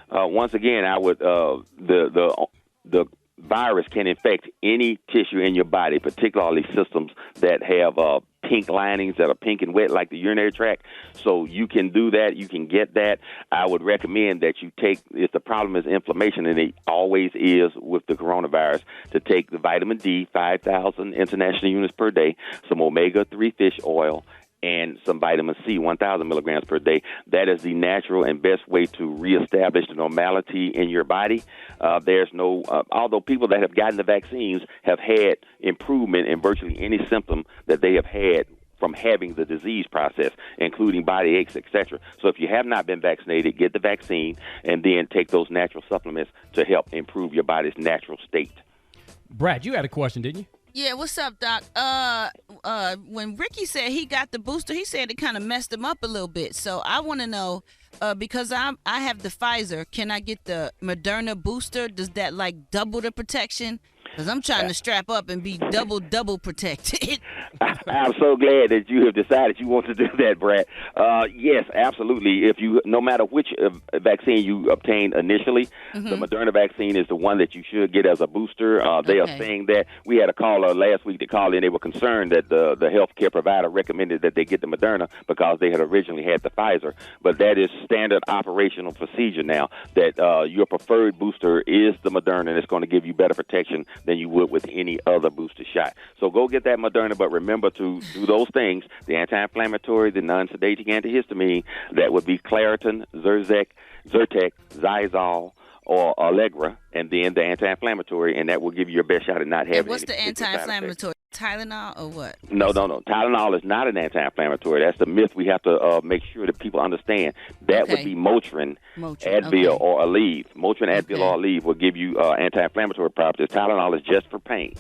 Once again, I would the virus can infect any tissue in your body, particularly systems that have pink linings that are pink and wet, like the urinary tract. So you can do that. You can get that. I would recommend that you take, if the problem is inflammation, and it always is with the coronavirus, to take the vitamin D, 5,000 international units per day, some omega-3 fish oil, and some vitamin C, 1,000 milligrams per day. That is the natural and best way to reestablish the normality in your body. There's no, although people that have gotten the vaccines have had improvement in virtually any symptom that they have had from having the disease process, including body aches, etc. So if you have not been vaccinated, get the vaccine and then take those natural supplements to help improve your body's natural state. Brad, you had a question, didn't you? Yeah, what's up, Doc? When Ricky said he got the booster, he said it kind of messed him up a little bit. So I want to know, because I have the Pfizer, can I get the Moderna booster? Does that like double the protection? Because I'm trying to strap up and be double protected. I'm so glad that you have decided you want to do that, Brad. Yes, absolutely. No matter which vaccine you obtained initially, the Moderna vaccine is the one that you should get as a booster. They are saying that. We had a caller last week that called in. They were concerned that the healthcare provider recommended that they get the Moderna because they had originally had the Pfizer. But that is standard operational procedure now, that your preferred booster is the Moderna, and it's going to give you better protection than you would with any other booster shot. So go get that Moderna, but remember to do those things, the anti-inflammatory, the non-sedating antihistamine, that would be Claritin, Zyrtec, Zylol, or Allegra, and then the anti-inflammatory, and that will give you your best shot at not having what's the anti-inflammatory? Tylenol or what? No. Tylenol is not an anti-inflammatory. That's the myth we have to make sure that people understand. That would be Motrin, Advil, or Aleve. Motrin, Advil, or Aleve will give you anti-inflammatory properties. Tylenol is just for pain.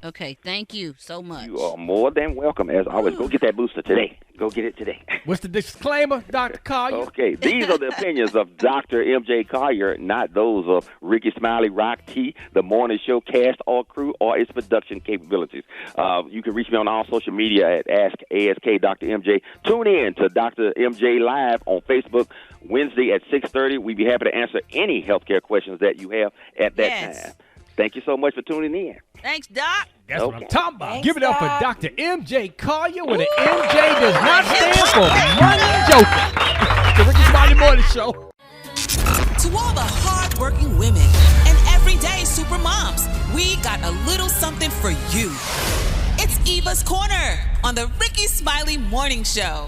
Okay, thank you so much. You are more than welcome. As always, go get that booster today. Go get it today. What's the disclaimer, Dr. Collier? Okay, these are the opinions of Dr. M.J. Collier, not those of Rickey Smiley, Rock T, the Morning Show cast or crew, or its production capabilities. You can reach me on all social media at ASK Dr. MJ. Tune in to Dr. MJ Live on Facebook Wednesday at 6:30. We'd be happy to answer any healthcare questions that you have at that time. Thank you so much for tuning in. Thanks, Doc. That's what I'm talking about. Give it up for Dr. M.J. Collier, where the MJ does not stand for money joker. The Rickey Smiley Morning Show. To all the hard-working women and everyday super moms, we got a little something for you. It's Eva's Corner on the Rickey Smiley Morning Show.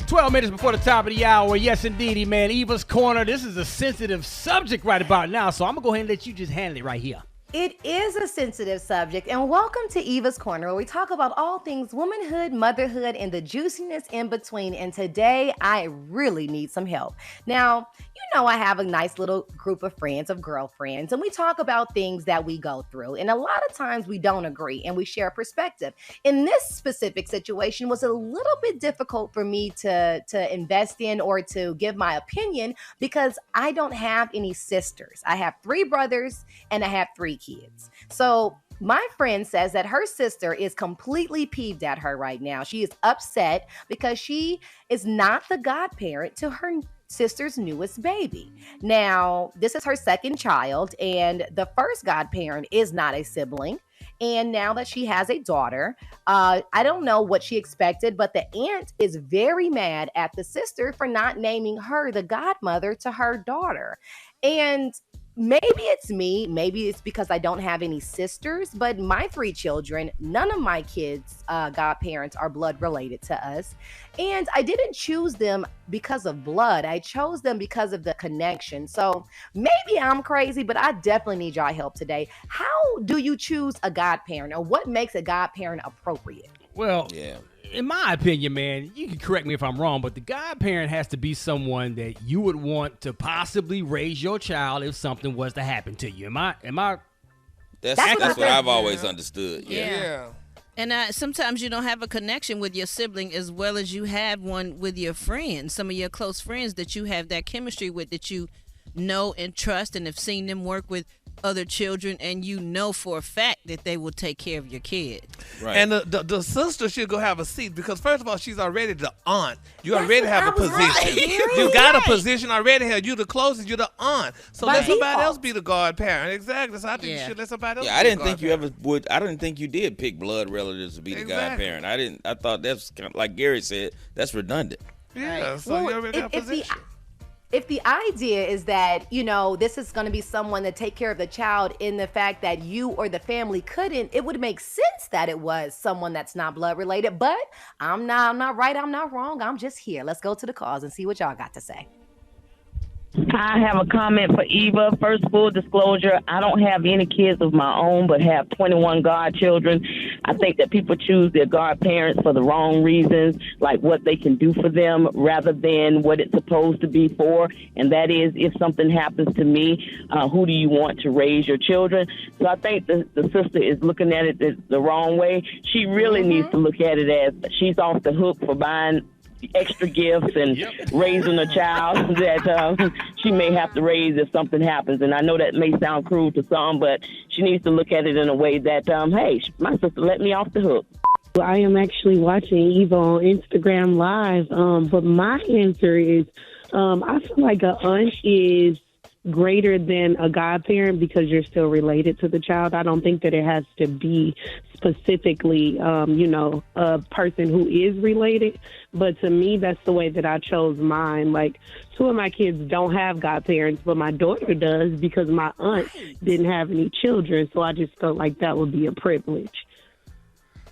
12 minutes before the top of the hour. Yes, indeedy, man. Eva's Corner. This is a sensitive subject right about now, so I'm going to go ahead and let you just handle it right here. It is a sensitive subject, and welcome to Eva's Corner, where we talk about all things womanhood, motherhood, and the juiciness in between. And today, I really need some help. Now, you know I have a nice little group of friends, of girlfriends, and we talk about things that we go through. And a lot of times we don't agree, and we share perspective. In this specific situation, was a little bit difficult for me to invest in or to give my opinion because I don't have any sisters. I have 3 brothers, and I have 3 kids. So my friend says that her sister is completely peeved at her right now. She is upset because she is not the godparent to her sister's newest baby. Now, this is her second child, and the first godparent is not a sibling. And now that she has a daughter, I don't know what she expected, but the aunt is very mad at the sister for not naming her the godmother to her daughter. And maybe it's me, maybe it's because I don't have any sisters, but my 3 children, none of my kids' godparents are blood related to us. And I didn't choose them because of blood. I chose them because of the connection. So maybe I'm crazy, but I definitely need y'all help today. How do you choose a godparent, or what makes a godparent appropriate? Well, in my opinion, man, you can correct me if I'm wrong, but the godparent has to be someone that you would want to possibly raise your child if something was to happen to you. Am I? That's what I've always understood. Yeah. And sometimes you don't have a connection with your sibling as well as you have one with your friends, some of your close friends that you have that chemistry with, that you know and trust and have seen them work with other children, and you know for a fact that they will take care of your kid. Right. And the sister should go have a seat because, first of all, she's already the aunt. You already have a position. Right. You got a position already here. You the closest. You're the aunt. So let somebody else be the godparent. Exactly. So I think you should let somebody else. Yeah, I didn't think you ever would. I didn't think you did pick blood relatives to be the godparent. I thought that's kind of, like Gary said, that's redundant. Yeah. So you already have a position. If the idea is that, this is going to be someone to take care of the child in the fact that you or the family couldn't, it would make sense that it was someone that's not blood related. But I'm not right. I'm not wrong. I'm just here. Let's go to the calls and see what y'all got to say. I have a comment for Eva. First, full disclosure, I don't have any kids of my own, but have 21 godchildren. I think that people choose their godparents for the wrong reasons, like what they can do for them rather than what it's supposed to be for. And that is, if something happens to me, who do you want to raise your children? So I think the sister is looking at it the wrong way. She really needs to look at it as she's off the hook for buying extra gifts and raising a child that she may have to raise if something happens. And I know that may sound cruel to some, but she needs to look at it in a way that, hey, my sister let me off the hook. I am actually watching Eva on Instagram Live, but my answer is I feel like an aunt is greater than a godparent because you're still related to the child. I don't think that it has to be specifically, a person who is related. But to me, that's the way that I chose mine. Like, 2 of my kids don't have godparents, but my daughter does because my aunt didn't have any children. So I just felt like that would be a privilege.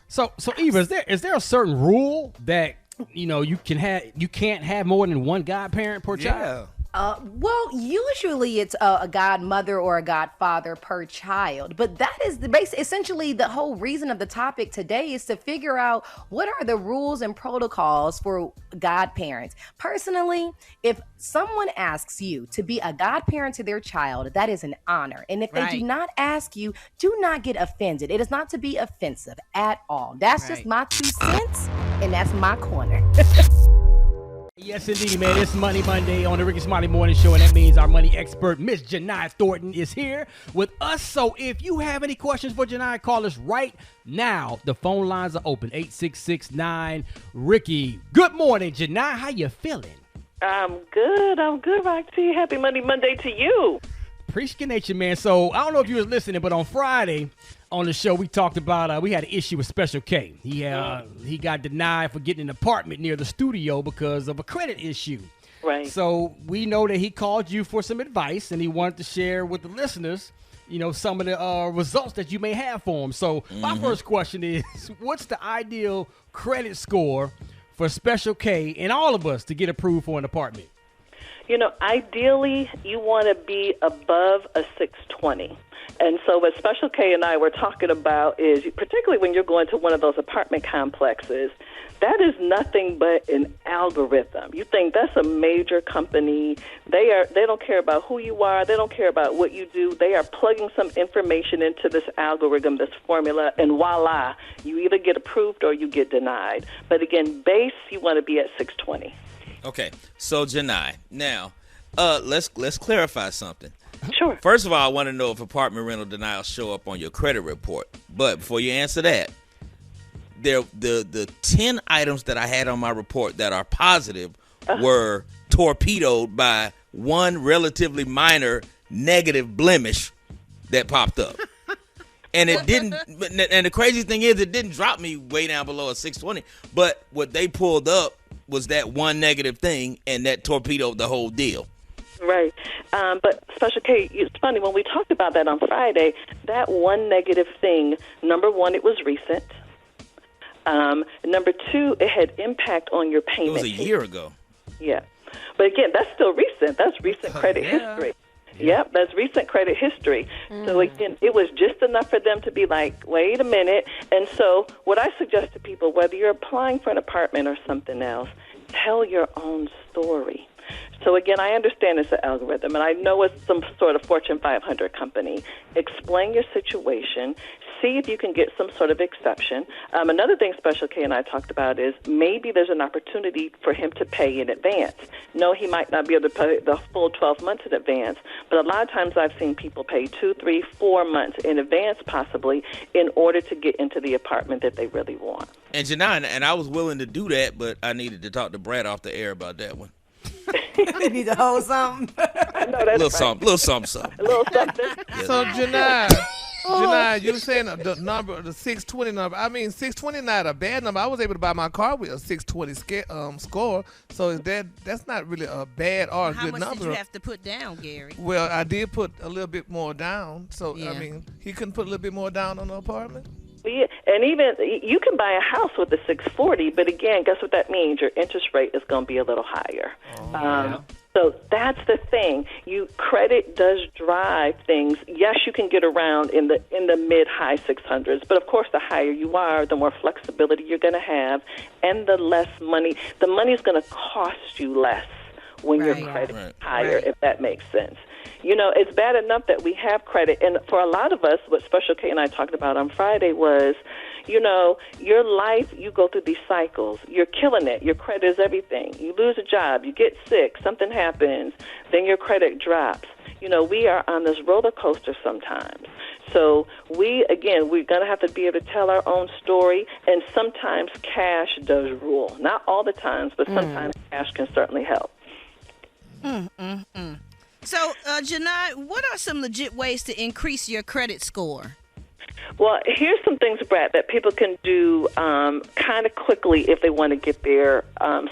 So Eva, is there a certain rule that you can't have more than one godparent per child? Well, usually it's a godmother or a godfather per child, but that is essentially the whole reason of the topic today is to figure out what are the rules and protocols for godparents. Personally, if someone asks you to be a godparent to their child, that is an honor. And if they do not ask you, do not get offended. It is not to be offensive at all. That's just my 2 cents, and that's my corner. Yes, indeed, man. It's Money Monday on the Rickey Smiley Morning Show, and that means our money expert, Miss Janai Thornton, is here with us. So if you have any questions for Janai, call us right now. The phone lines are open, 866-9-RICKY. Good morning, Janai. How you feeling? I'm good, Roxy. Happy Money Monday to you. Appreciate you, man. So I don't know if you was listening, but on Friday on the show, we talked about, we had an issue with Special K. He got denied for getting an apartment near the studio because of a credit issue. Right. So we know that he called you for some advice, and he wanted to share with the listeners, some of the results that you may have for him. So my first question is, what's the ideal credit score for Special K and all of us to get approved for an apartment? Ideally, you want to be above a 620. And so what Special K and I were talking about is, particularly when you're going to one of those apartment complexes, that is nothing but an algorithm. You think that's a major company. They don't care about who you are. They don't care about what you do. They are plugging some information into this algorithm, this formula, and voila, you either get approved or you get denied. But again, base, you want to be at 620. Okay, so Janai, now let's clarify something. Sure. First of all, I want to know if apartment rental denials show up on your credit report. But before you answer that, the 10 items that I had on my report that are positive were torpedoed by one relatively minor negative blemish that popped up. And it didn't. And the crazy thing is, it didn't drop me way down below a 620. But what they pulled up was that one negative thing, and that torpedoed the whole deal. Right. But Special K, it's funny, when we talked about that on Friday, that one negative thing, number one, it was recent. Number two, it had impact on your payment. It was a year ago. Yeah. But again, that's still recent. That's recent credit history. Yep, that's recent credit history. So again, it was just enough for them to be like, wait a minute. And so what I suggest to people, whether you're applying for an apartment or something else, tell your own story. So again, I understand it's an algorithm, and I know it's some sort of Fortune 500 company. Explain your situation. See if you can get some sort of exception. Another thing Special K and I talked about is maybe there's an opportunity for him to pay in advance. No, he might not be able to pay the full 12 months in advance, but a lot of times I've seen people pay 2, 3, 4 months in advance possibly in order to get into the apartment that they really want. And Janine, and I was willing to do that, but I needed to talk to Brad off the air about that one. You need to hold something. I know that's little something. A little something. So, Janine, Janai, you were saying the number, the 620 number. I mean, 620 not a bad number. I was able to buy my car with a 620 score. So that's not really a bad or a good number. How much did you have to put down, Gary? Well, I did put a little bit more down. So, Yeah. I mean, he couldn't put a little bit more down on the apartment? Yeah, and even you can buy a house with a 640, but again, guess what that means? Your interest rate is going to be a little higher. So that's the thing. Credit does drive things. Yes, you can get around in the mid-high 600s, but of course, the higher you are, the more flexibility you're going to have, and the less money. The money is going to cost you less when your credit is higher, if that makes sense. You know, it's bad enough that we have credit. And for a lot of us, what Special K and I talked about on Friday was, you know, your life, you go through these cycles. You're killing it. Your credit is everything. You lose a job. You get sick. Something happens. Then your credit drops. You know, we are on this roller coaster sometimes. So we're going to have to be able to tell our own story. And sometimes cash does rule. Not all the times, but sometimes cash can certainly help. So, Janai, what are some legit ways to increase your credit score? Well, here's some things, Brad, that people can do kind of quickly if they want to get their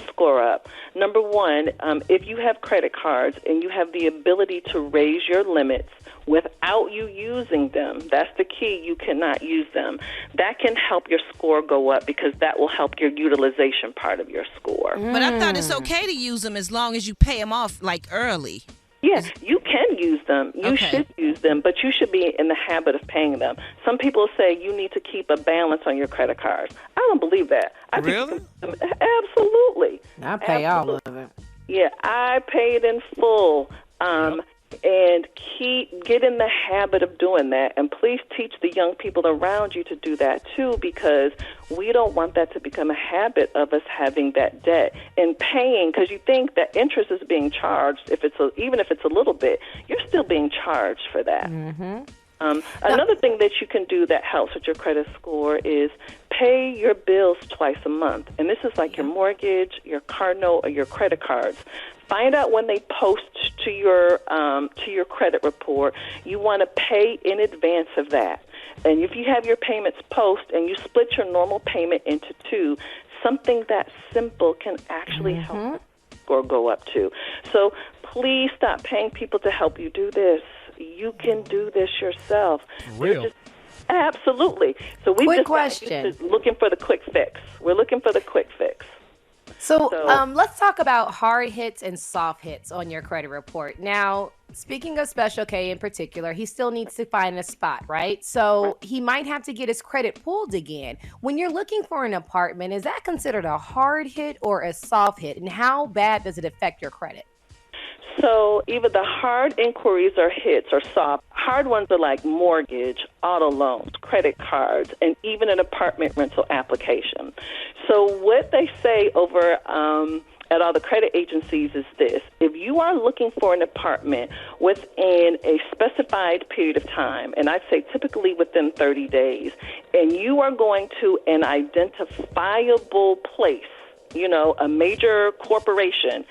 score up. Number one, if you have credit cards and you have the ability to raise your limits without you using them, that's the key. You cannot use them. That can help your score go up because that will help your utilization part of your score. But I thought it's okay to use them as long as you pay them off, like, early. Yes, you can use them. You should use them, but you should be in the habit of paying them. Some people say you need to keep a balance on your credit cards. I don't believe that. Really? Absolutely. I pay all of it. Yeah, I pay it in full. And get in the habit of doing that. And please teach the young people around you to do that too, because we don't want that to become a habit of us having that debt and paying. Because you think that interest is being charged, even if it's a little bit, you're still being charged for that. Another thing that you can do that helps with your credit score is pay your bills twice a month. And this is like your mortgage, your car note, or your credit cards. Find out when they post to your credit report. You want to pay in advance of that. And if you have your payments post and you split your normal payment into two, something that simple can actually help the score go up too. So please stop paying people to help you do this. You can do this yourself. Real. Absolutely. So we Quick just question. looking for the quick fix. We're looking for the quick fix. So let's talk about hard hits and soft hits on your credit report. Now, speaking of Special K in particular, he still needs to find a spot, right? So he might have to get his credit pulled again. When you're looking for an apartment, is that considered a hard hit or a soft hit? And how bad does it affect your credit? So either the hard inquiries or hits or soft. Hard ones are like mortgage, auto loans, credit cards, and even an apartment rental application. So what they say over at all the credit agencies is this. If you are looking for an apartment within a specified period of time, and I'd say typically within 30 days, and you are going to an identifiable place, you know, a major corporation,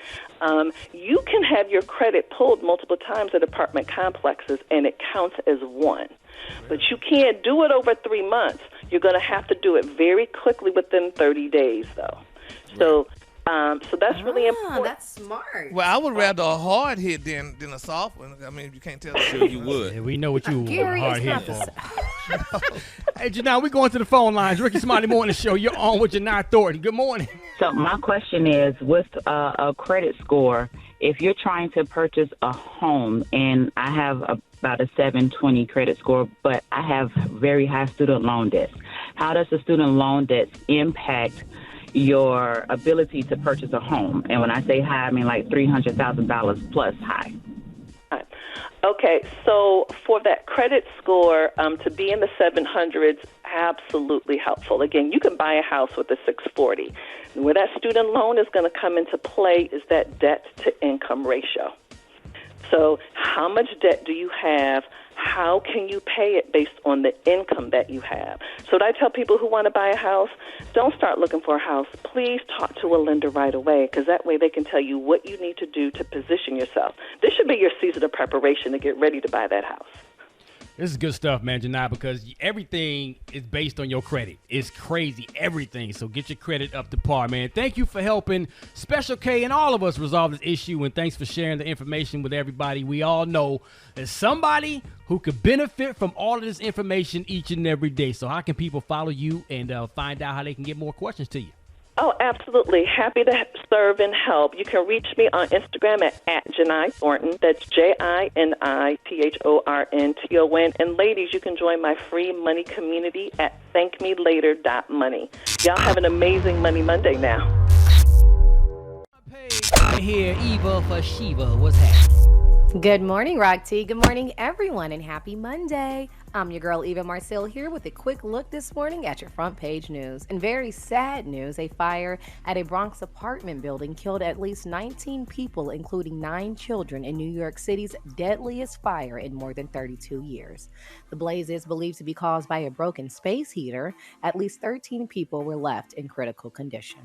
you can have your credit pulled multiple times at apartment complexes, and it counts as one. But you can't do it over 3 months. You're going to have to do it very quickly within 30 days, though. So that's really important. That's smart. Well, I would rather a hard hit than a soft one. I mean, you can't tell. Sure you would. Yeah, we know what you Gary, hard it's hit not for. Hey, Janai, we going to the phone lines. Rickey Smiley Morning Show. You're on with Janai Thornton. Good morning. So my question is, with a credit score, if you're trying to purchase a home, and I have about a 720 credit score, but I have very high student loan debts, how does the student loan debts impact your ability to purchase a home? And when I say high, I mean like $300,000 plus high. Okay, so for that credit score to be in the 700s, absolutely helpful. Again, you can buy a house with a 640. Where that student loan is going to come into play is that debt-to-income ratio. So how much debt do you have? How can you pay it based on the income that you have? So I tell people who want to buy a house, don't start looking for a house. Please talk to a lender right away, because that way they can tell you what you need to do to position yourself. This should be your season of preparation to get ready to buy that house. This is good stuff, man, Janai, because everything is based on your credit. It's crazy, everything. So get your credit up to par, man. Thank you for helping Special K and all of us resolve this issue, and thanks for sharing the information with everybody. We all know there's somebody who could benefit from all of this information each and every day. So how can people follow you and find out how they can get more questions to you? Oh, absolutely. Happy to serve and help. You can reach me on Instagram at Janai Thornton. That's JINITHORNTON. And ladies, you can join my free money community at thankmelater.money. Y'all have an amazing Money Monday now. Right here, Eva for Shiva. What's happening? Good morning, Rock T. Good morning, everyone, and happy Monday. I'm your girl, Eva Marcel, here with a quick look this morning at your front page news. And very sad news, a fire at a Bronx apartment building killed at least 19 people, including 9 children, in New York City's deadliest fire in more than 32 years. The blaze is believed to be caused by a broken space heater. At least 13 people were left in critical condition.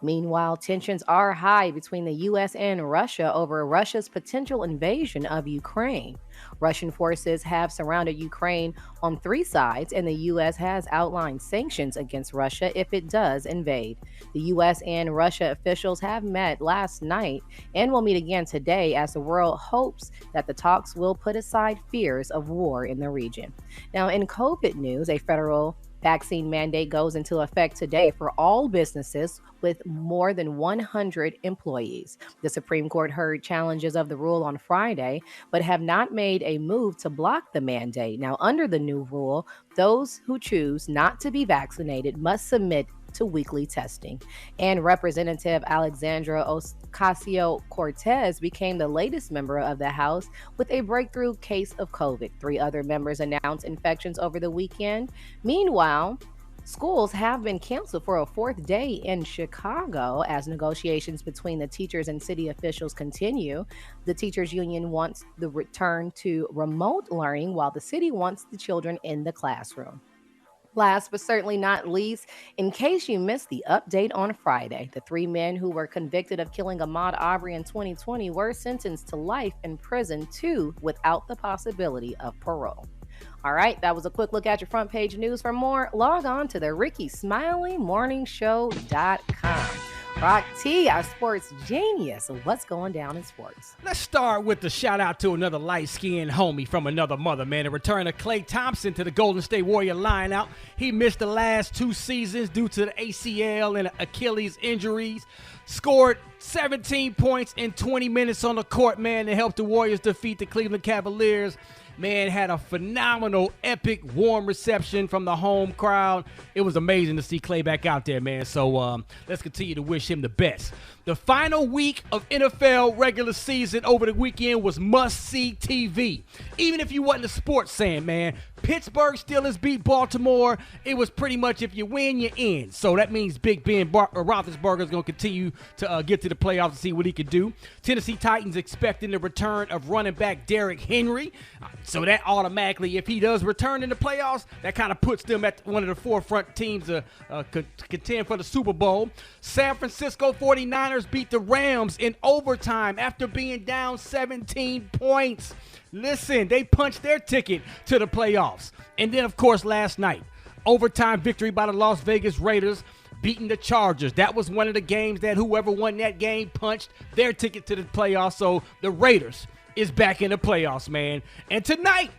Meanwhile, tensions are high between the U.S. and Russia over Russia's potential invasion of Ukraine. Russian forces have surrounded Ukraine on 3 sides, and the U.S. has outlined sanctions against Russia if it does invade. The U.S. and Russia officials have met last night and will meet again today as the world hopes that the talks will put aside fears of war in the region. Now, in COVID news, a federal vaccine mandate goes into effect today for all businesses with more than 100 employees. The Supreme Court heard challenges of the rule on Friday, but have not made a move to block the mandate. Now, under the new rule, those who choose not to be vaccinated must submit to weekly testing. And Representative Alexandra Ocasio-Cortez became the latest member of the House with a breakthrough case of COVID. 3 other members announced infections over the weekend. Meanwhile, schools have been canceled for a 4th day in Chicago as negotiations between the teachers and city officials continue. The teachers union wants the return to remote learning, while the city wants the children in the classroom. Last but certainly not least, in case you missed the update on Friday, the 3 men who were convicted of killing Ahmaud Arbery in 2020 were sentenced to life in prison, 2 without the possibility of parole. All right, that was a quick look at your front page news. For more, log on to the Rickey Smiley morningshow.com. Rock T, our sports genius. What's going down in sports? Let's start with the shout out to another light-skinned homie from another mother, man. The return of Klay Thompson to the Golden State Warrior lineout. He missed the last 2 seasons due to the ACL and Achilles injuries. Scored 17 points in 20 minutes on the court, man, to help the Warriors defeat the Cleveland Cavaliers. Man, had a phenomenal, epic, warm reception from the home crowd. It was amazing to see Klay back out there, man. So let's continue to wish him the best. The final week of NFL regular season over the weekend was must-see TV. Even if you wasn't a sports fan, man, Pittsburgh Steelers beat Baltimore. It was pretty much if you win, you're in. So that means Big Ben Roethlisberger is going to continue to get to the playoffs and see what he can do. Tennessee Titans expecting the return of running back Derrick Henry. So that automatically, if he does return in the playoffs, that kind of puts them at one of the forefront teams to contend for the Super Bowl. San Francisco 49ers beat the Rams in overtime after being down 17 points. Listen, they punched their ticket to the playoffs. And then, of course, last night, overtime victory by the Las Vegas Raiders beating the Chargers. That was one of the games that whoever won that game punched their ticket to the playoffs. So the Raiders is back in the playoffs, man. And tonight,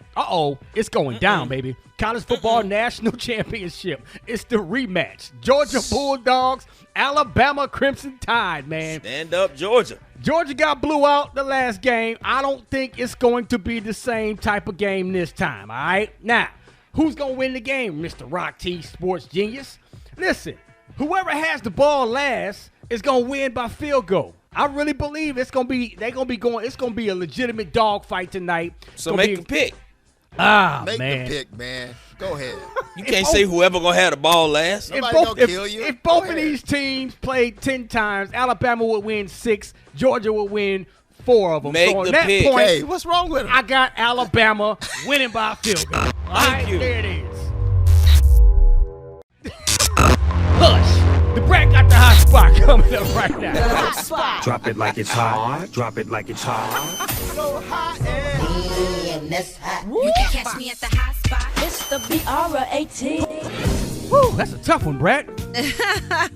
it's going down, baby. College football national championship. It's the rematch. Georgia Bulldogs, Alabama Crimson Tide, man. Stand up, Georgia. Georgia got blew out the last game. I don't think it's going to be the same type of game this time, all right? Now, who's going to win the game, Mr. Rock T, sports genius? Listen, whoever has the ball last is going to win by field goal. I really believe it's going to be a legitimate dogfight tonight. So make a pick. Make the pick, man. Go ahead. You can't say whoever going to have the ball last. Nobody going to kill you. If both of these teams played 10 times, Alabama would win 6, Georgia would win 4 of them. Make so the on that pick. point, Hey, what's wrong with him? I got Alabama winning by a field goal. All right, you. there it is. Hush. The Brad got the hot spot coming up right now. The hot spot. Drop it like it's hot. Drop it like it's hot. So hot and that's hot. You can catch me at the hot spot. It's the BR18. Woo, that's a tough one, Brad. Man,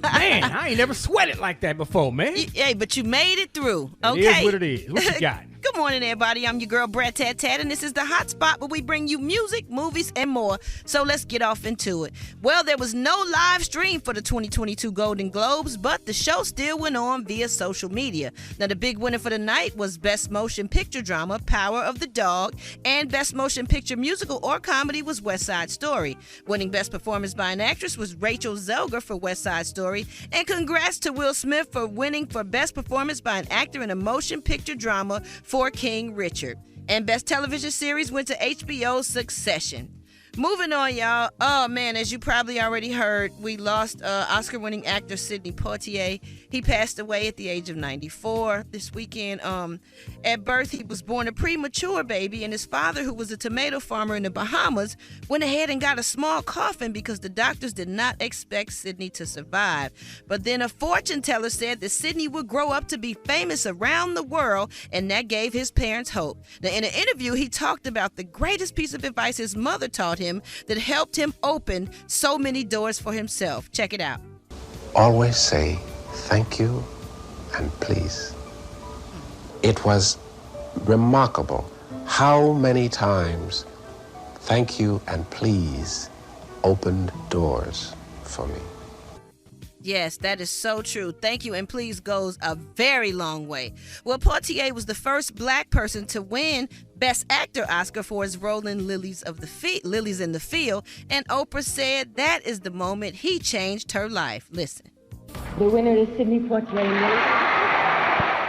I ain't never sweated like that before, man. Hey, but you made it through. Okay. It is what it is. What you got? Good morning, everybody. I'm your girl, Brat Tat Tat, and this is the Hot Spot where we bring you music, movies, and more. So let's get off into it. Well, there was no live stream for the 2022 Golden Globes, but the show still went on via social media. Now, the big winner for the night was Best Motion Picture Drama, Power of the Dog, and Best Motion Picture Musical or Comedy was West Side Story. Winning Best Performance by an Actress was Rachel Zelger for West Side Story, and congrats to Will Smith for winning for Best Performance by an Actor in a Motion Picture Drama for King Richard. And Best Television Series went to HBO's Succession. Moving on, y'all. Oh, man, as you probably already heard, we lost Oscar-winning actor Sidney Poitier. He passed away at the age of 94 this weekend. At birth, he was born a premature baby, and his father, who was a tomato farmer in the Bahamas, went ahead and got a small coffin because the doctors did not expect Sidney to survive. But then a fortune teller said that Sidney would grow up to be famous around the world, and that gave his parents hope. Now, in an interview, he talked about the greatest piece of advice his mother taught him that helped him open so many doors for himself. Check it out. Always say thank you and please. It was remarkable how many times thank you and please opened doors for me. Yes, that is so true. Thank you and please goes a very long way. Well, Poitier was the first black person to win Best Actor Oscar for his role in Lilies in the Field, and Oprah said that is the moment he changed her life. Listen. The winner is Sidney Poitier.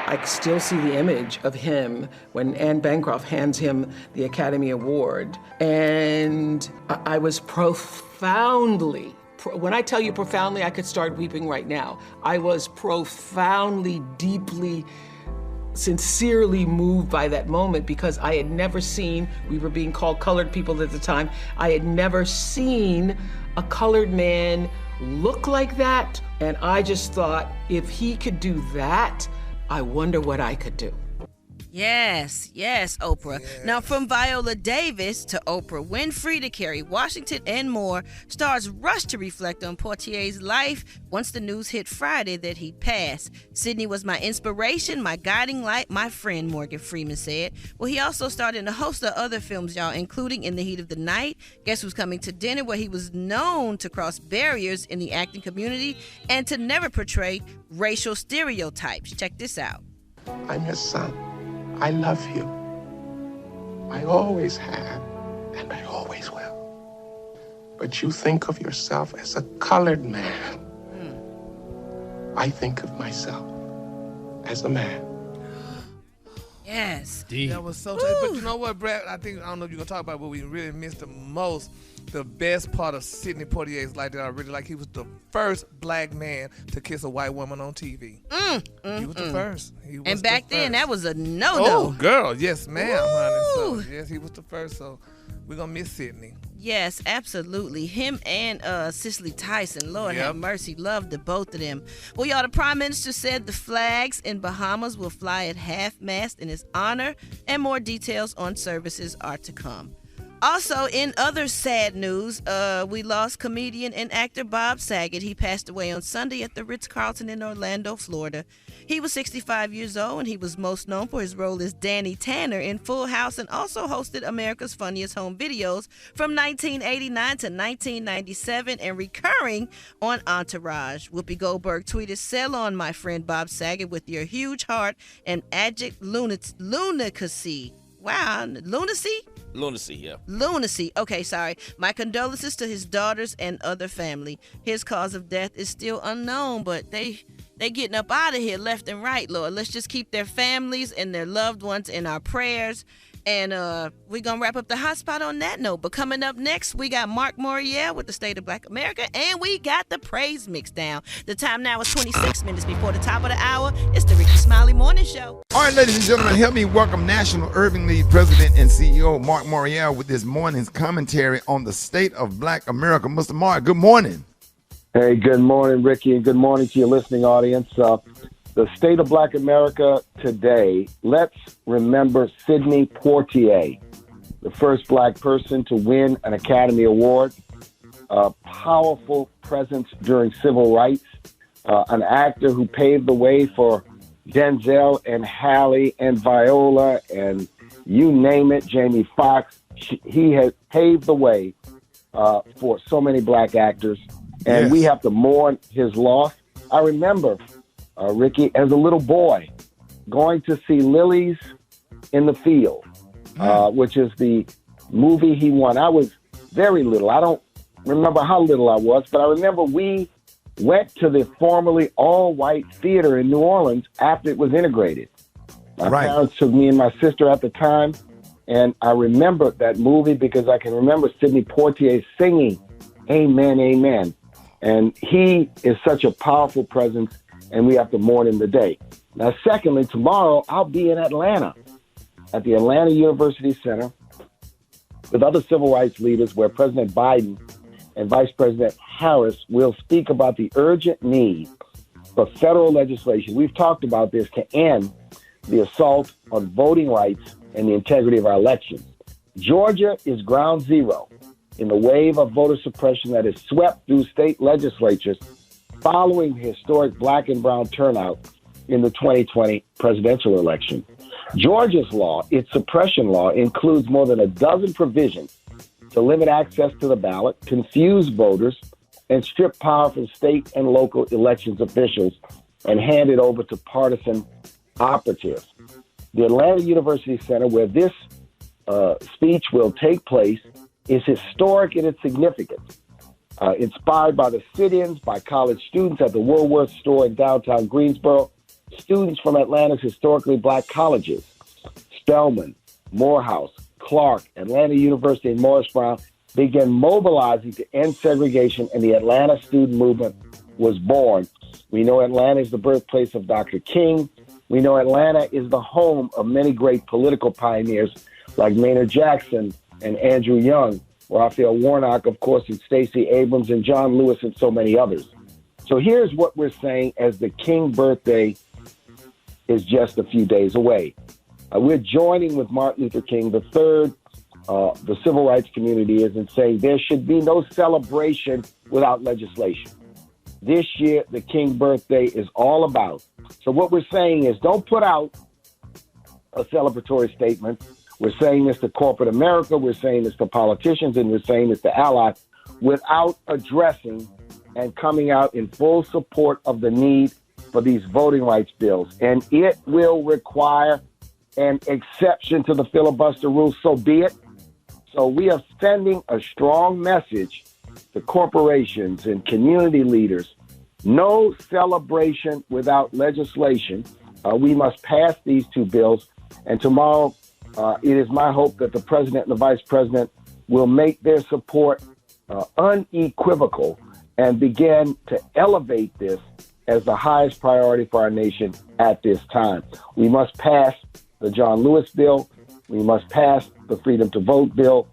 I still see the image of him when Anne Bancroft hands him the Academy Award, and I was profoundly, when I tell you profoundly, I could start weeping right now. I was profoundly, deeply, sincerely moved by that moment because I had never seen, we were being called colored people at the time, I had never seen a colored man look like that. And I just thought, if he could do that, I wonder what I could do. Yes, Oprah. Yes. Now, from Viola Davis to Oprah Winfrey to Kerry Washington and more, stars rushed to reflect on Poitier's life once the news hit Friday that he passed. Sidney was my inspiration, my guiding light, my friend, Morgan Freeman said. Well, he also starred in a host of other films, y'all, including In the Heat of the Night, Guess Who's Coming to Dinner, where he was known to cross barriers in the acting community and to never portray racial stereotypes. Check this out. I'm your son. I love you. I always have, and I always will. But you think of yourself as a colored man. I think of myself as a man. Yes. That was so tough. But you know what, Brad? I don't know if you're going to talk about what we really missed the most. The best part of Sidney Poitier's life that I really like, he was the first black man to kiss a white woman on TV. He was the first. And back then, that was a no-no. Oh, girl. Yes, ma'am, honey. So, yes, he was the first. So we're going to miss Sidney. Yes, absolutely. Him and Cicely Tyson, Lord have mercy, loved the both of them. Well, y'all, the Prime Minister said the flags in Bahamas will fly at half-mast in his honor, and more details on services are to come. Also, in other sad news, we lost comedian and actor Bob Saget. He passed away on Sunday at the Ritz-Carlton in Orlando, Florida. He was 65 years old, and he was most known for his role as Danny Tanner in Full House and also hosted America's Funniest Home Videos from 1989 to 1997 and recurring on Entourage. Whoopi Goldberg tweeted, "Sell on my friend Bob Saget with your huge heart and abject lunacy." Wow, lunacy? Lunacy, yeah. Lunacy. Okay, sorry. My condolences to his daughters and other family. His cause of death is still unknown, but they getting up out of here left and right, Lord. Let's just keep their families and their loved ones in our prayers. And we're going to wrap up the hot spot on that note. But coming up next, we got Mark Morial with the State of Black America, and we got the praise mix down. The time now is 26 minutes before the top of the hour. It's the Rickey Smiley Morning Show. All right, ladies and gentlemen, help me welcome National Urban League President and CEO Mark Morial with this morning's commentary on the State of Black America. Mr. Mark, good morning. Hey, good morning, Ricky, and good morning to your listening audience. The state of Black America today, let's remember Sidney Poitier, the first Black person to win an Academy Award, a powerful presence during civil rights, an actor who paved the way for Denzel and Halle and Viola and you name it, Jamie Foxx. He has paved the way for so many Black actors, and we have to mourn his loss. I remember, Ricky, as a little boy, going to see Lilies in the Field, which is the movie he won. I was very little. I don't remember how little I was, but I remember we went to the formerly all-white theater in New Orleans after it was integrated. My parents took me and my sister at the time, and I remember that movie because I can remember Sidney Poitier singing Amen, Amen. And he is such a powerful presence, and we have to mourn him today. Now, secondly, tomorrow I'll be in Atlanta at the Atlanta University Center with other civil rights leaders where President Biden and Vice President Harris will speak about the urgent need for federal legislation. We've talked about this to end the assault on voting rights and the integrity of our elections. Georgia is ground zero in the wave of voter suppression that has swept through state legislatures following the historic Black and brown turnout in the 2020 presidential election. Georgia's law, its suppression law, includes more than a dozen provisions to limit access to the ballot, confuse voters, and strip power from state and local elections officials and hand it over to partisan operatives. The Atlanta University Center, where this speech will take place, is historic in its significance. Inspired by the sit-ins by college students at the Woolworth store in downtown Greensboro, students from Atlanta's historically Black colleges, Spelman, Morehouse, Clark, Atlanta University, and Morris Brown, began mobilizing to end segregation, and the Atlanta student movement was born. We know Atlanta is the birthplace of Dr. King. We know Atlanta is the home of many great political pioneers like Maynard Jackson and Andrew Young, Raphael Warnock, of course, and Stacey Abrams and John Lewis and so many others. So here's what we're saying as the King birthday is just a few days away. We're joining with Martin Luther King, the third, the civil rights community is, in saying there should be no celebration without legislation. This year, the King birthday is all about. So what we're saying is don't put out a celebratory statement. We're saying this to corporate America. We're saying this to politicians, and we're saying this to allies without addressing and coming out in full support of the need for these voting rights bills. And it will require an exception to the filibuster rule, so be it. So we are sending a strong message to corporations and community leaders. No celebration without legislation. We must pass these two bills. And tomorrow, it is my hope that the president and the vice president will make their support unequivocal and begin to elevate this as the highest priority for our nation at this time. We must pass the John Lewis bill. We must pass the Freedom to Vote bill.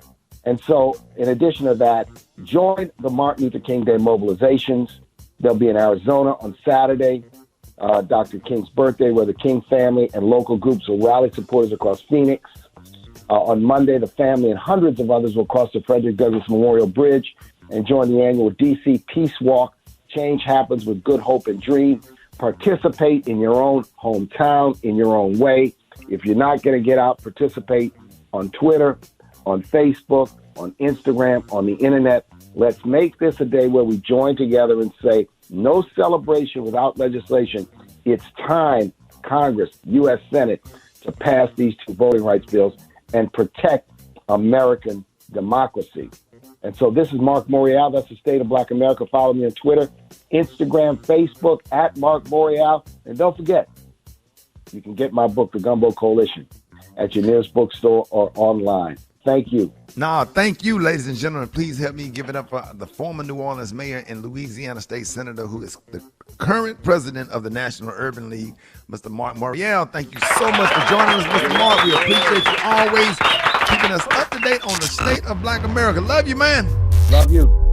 And so, in addition to that, join the Martin Luther King Day mobilizations. They'll be in Arizona on Saturday, Dr. King's birthday, where the King family and local groups will rally supporters across Phoenix. On Monday, the family and hundreds of others will cross the Frederick Douglass Memorial Bridge and join the annual D.C. Peace Walk. Change happens with good hope and dream. Participate in your own hometown, in your own way. If you're not going to get out, participate on Twitter, on Facebook, on Instagram, on the internet. Let's make this a day where we join together and say, no celebration without legislation. It's time, Congress, U.S. Senate, to pass these two voting rights bills and protect American democracy. And so this is Mark Morial. That's the State of Black America. Follow me on Twitter, Instagram, Facebook, at Mark Morial. And don't forget, you can get my book, The Gumbo Coalition, at your nearest bookstore or online. Thank you. Now, thank you, ladies and gentlemen. Please help me give it up for the former New Orleans mayor and Louisiana state senator, who is the current president of the National Urban League, Mr. Mark Morial. Thank you so much for joining us, Mr. Mark. We appreciate you always keeping us up to date on the state of Black America. Love you, man. Love you.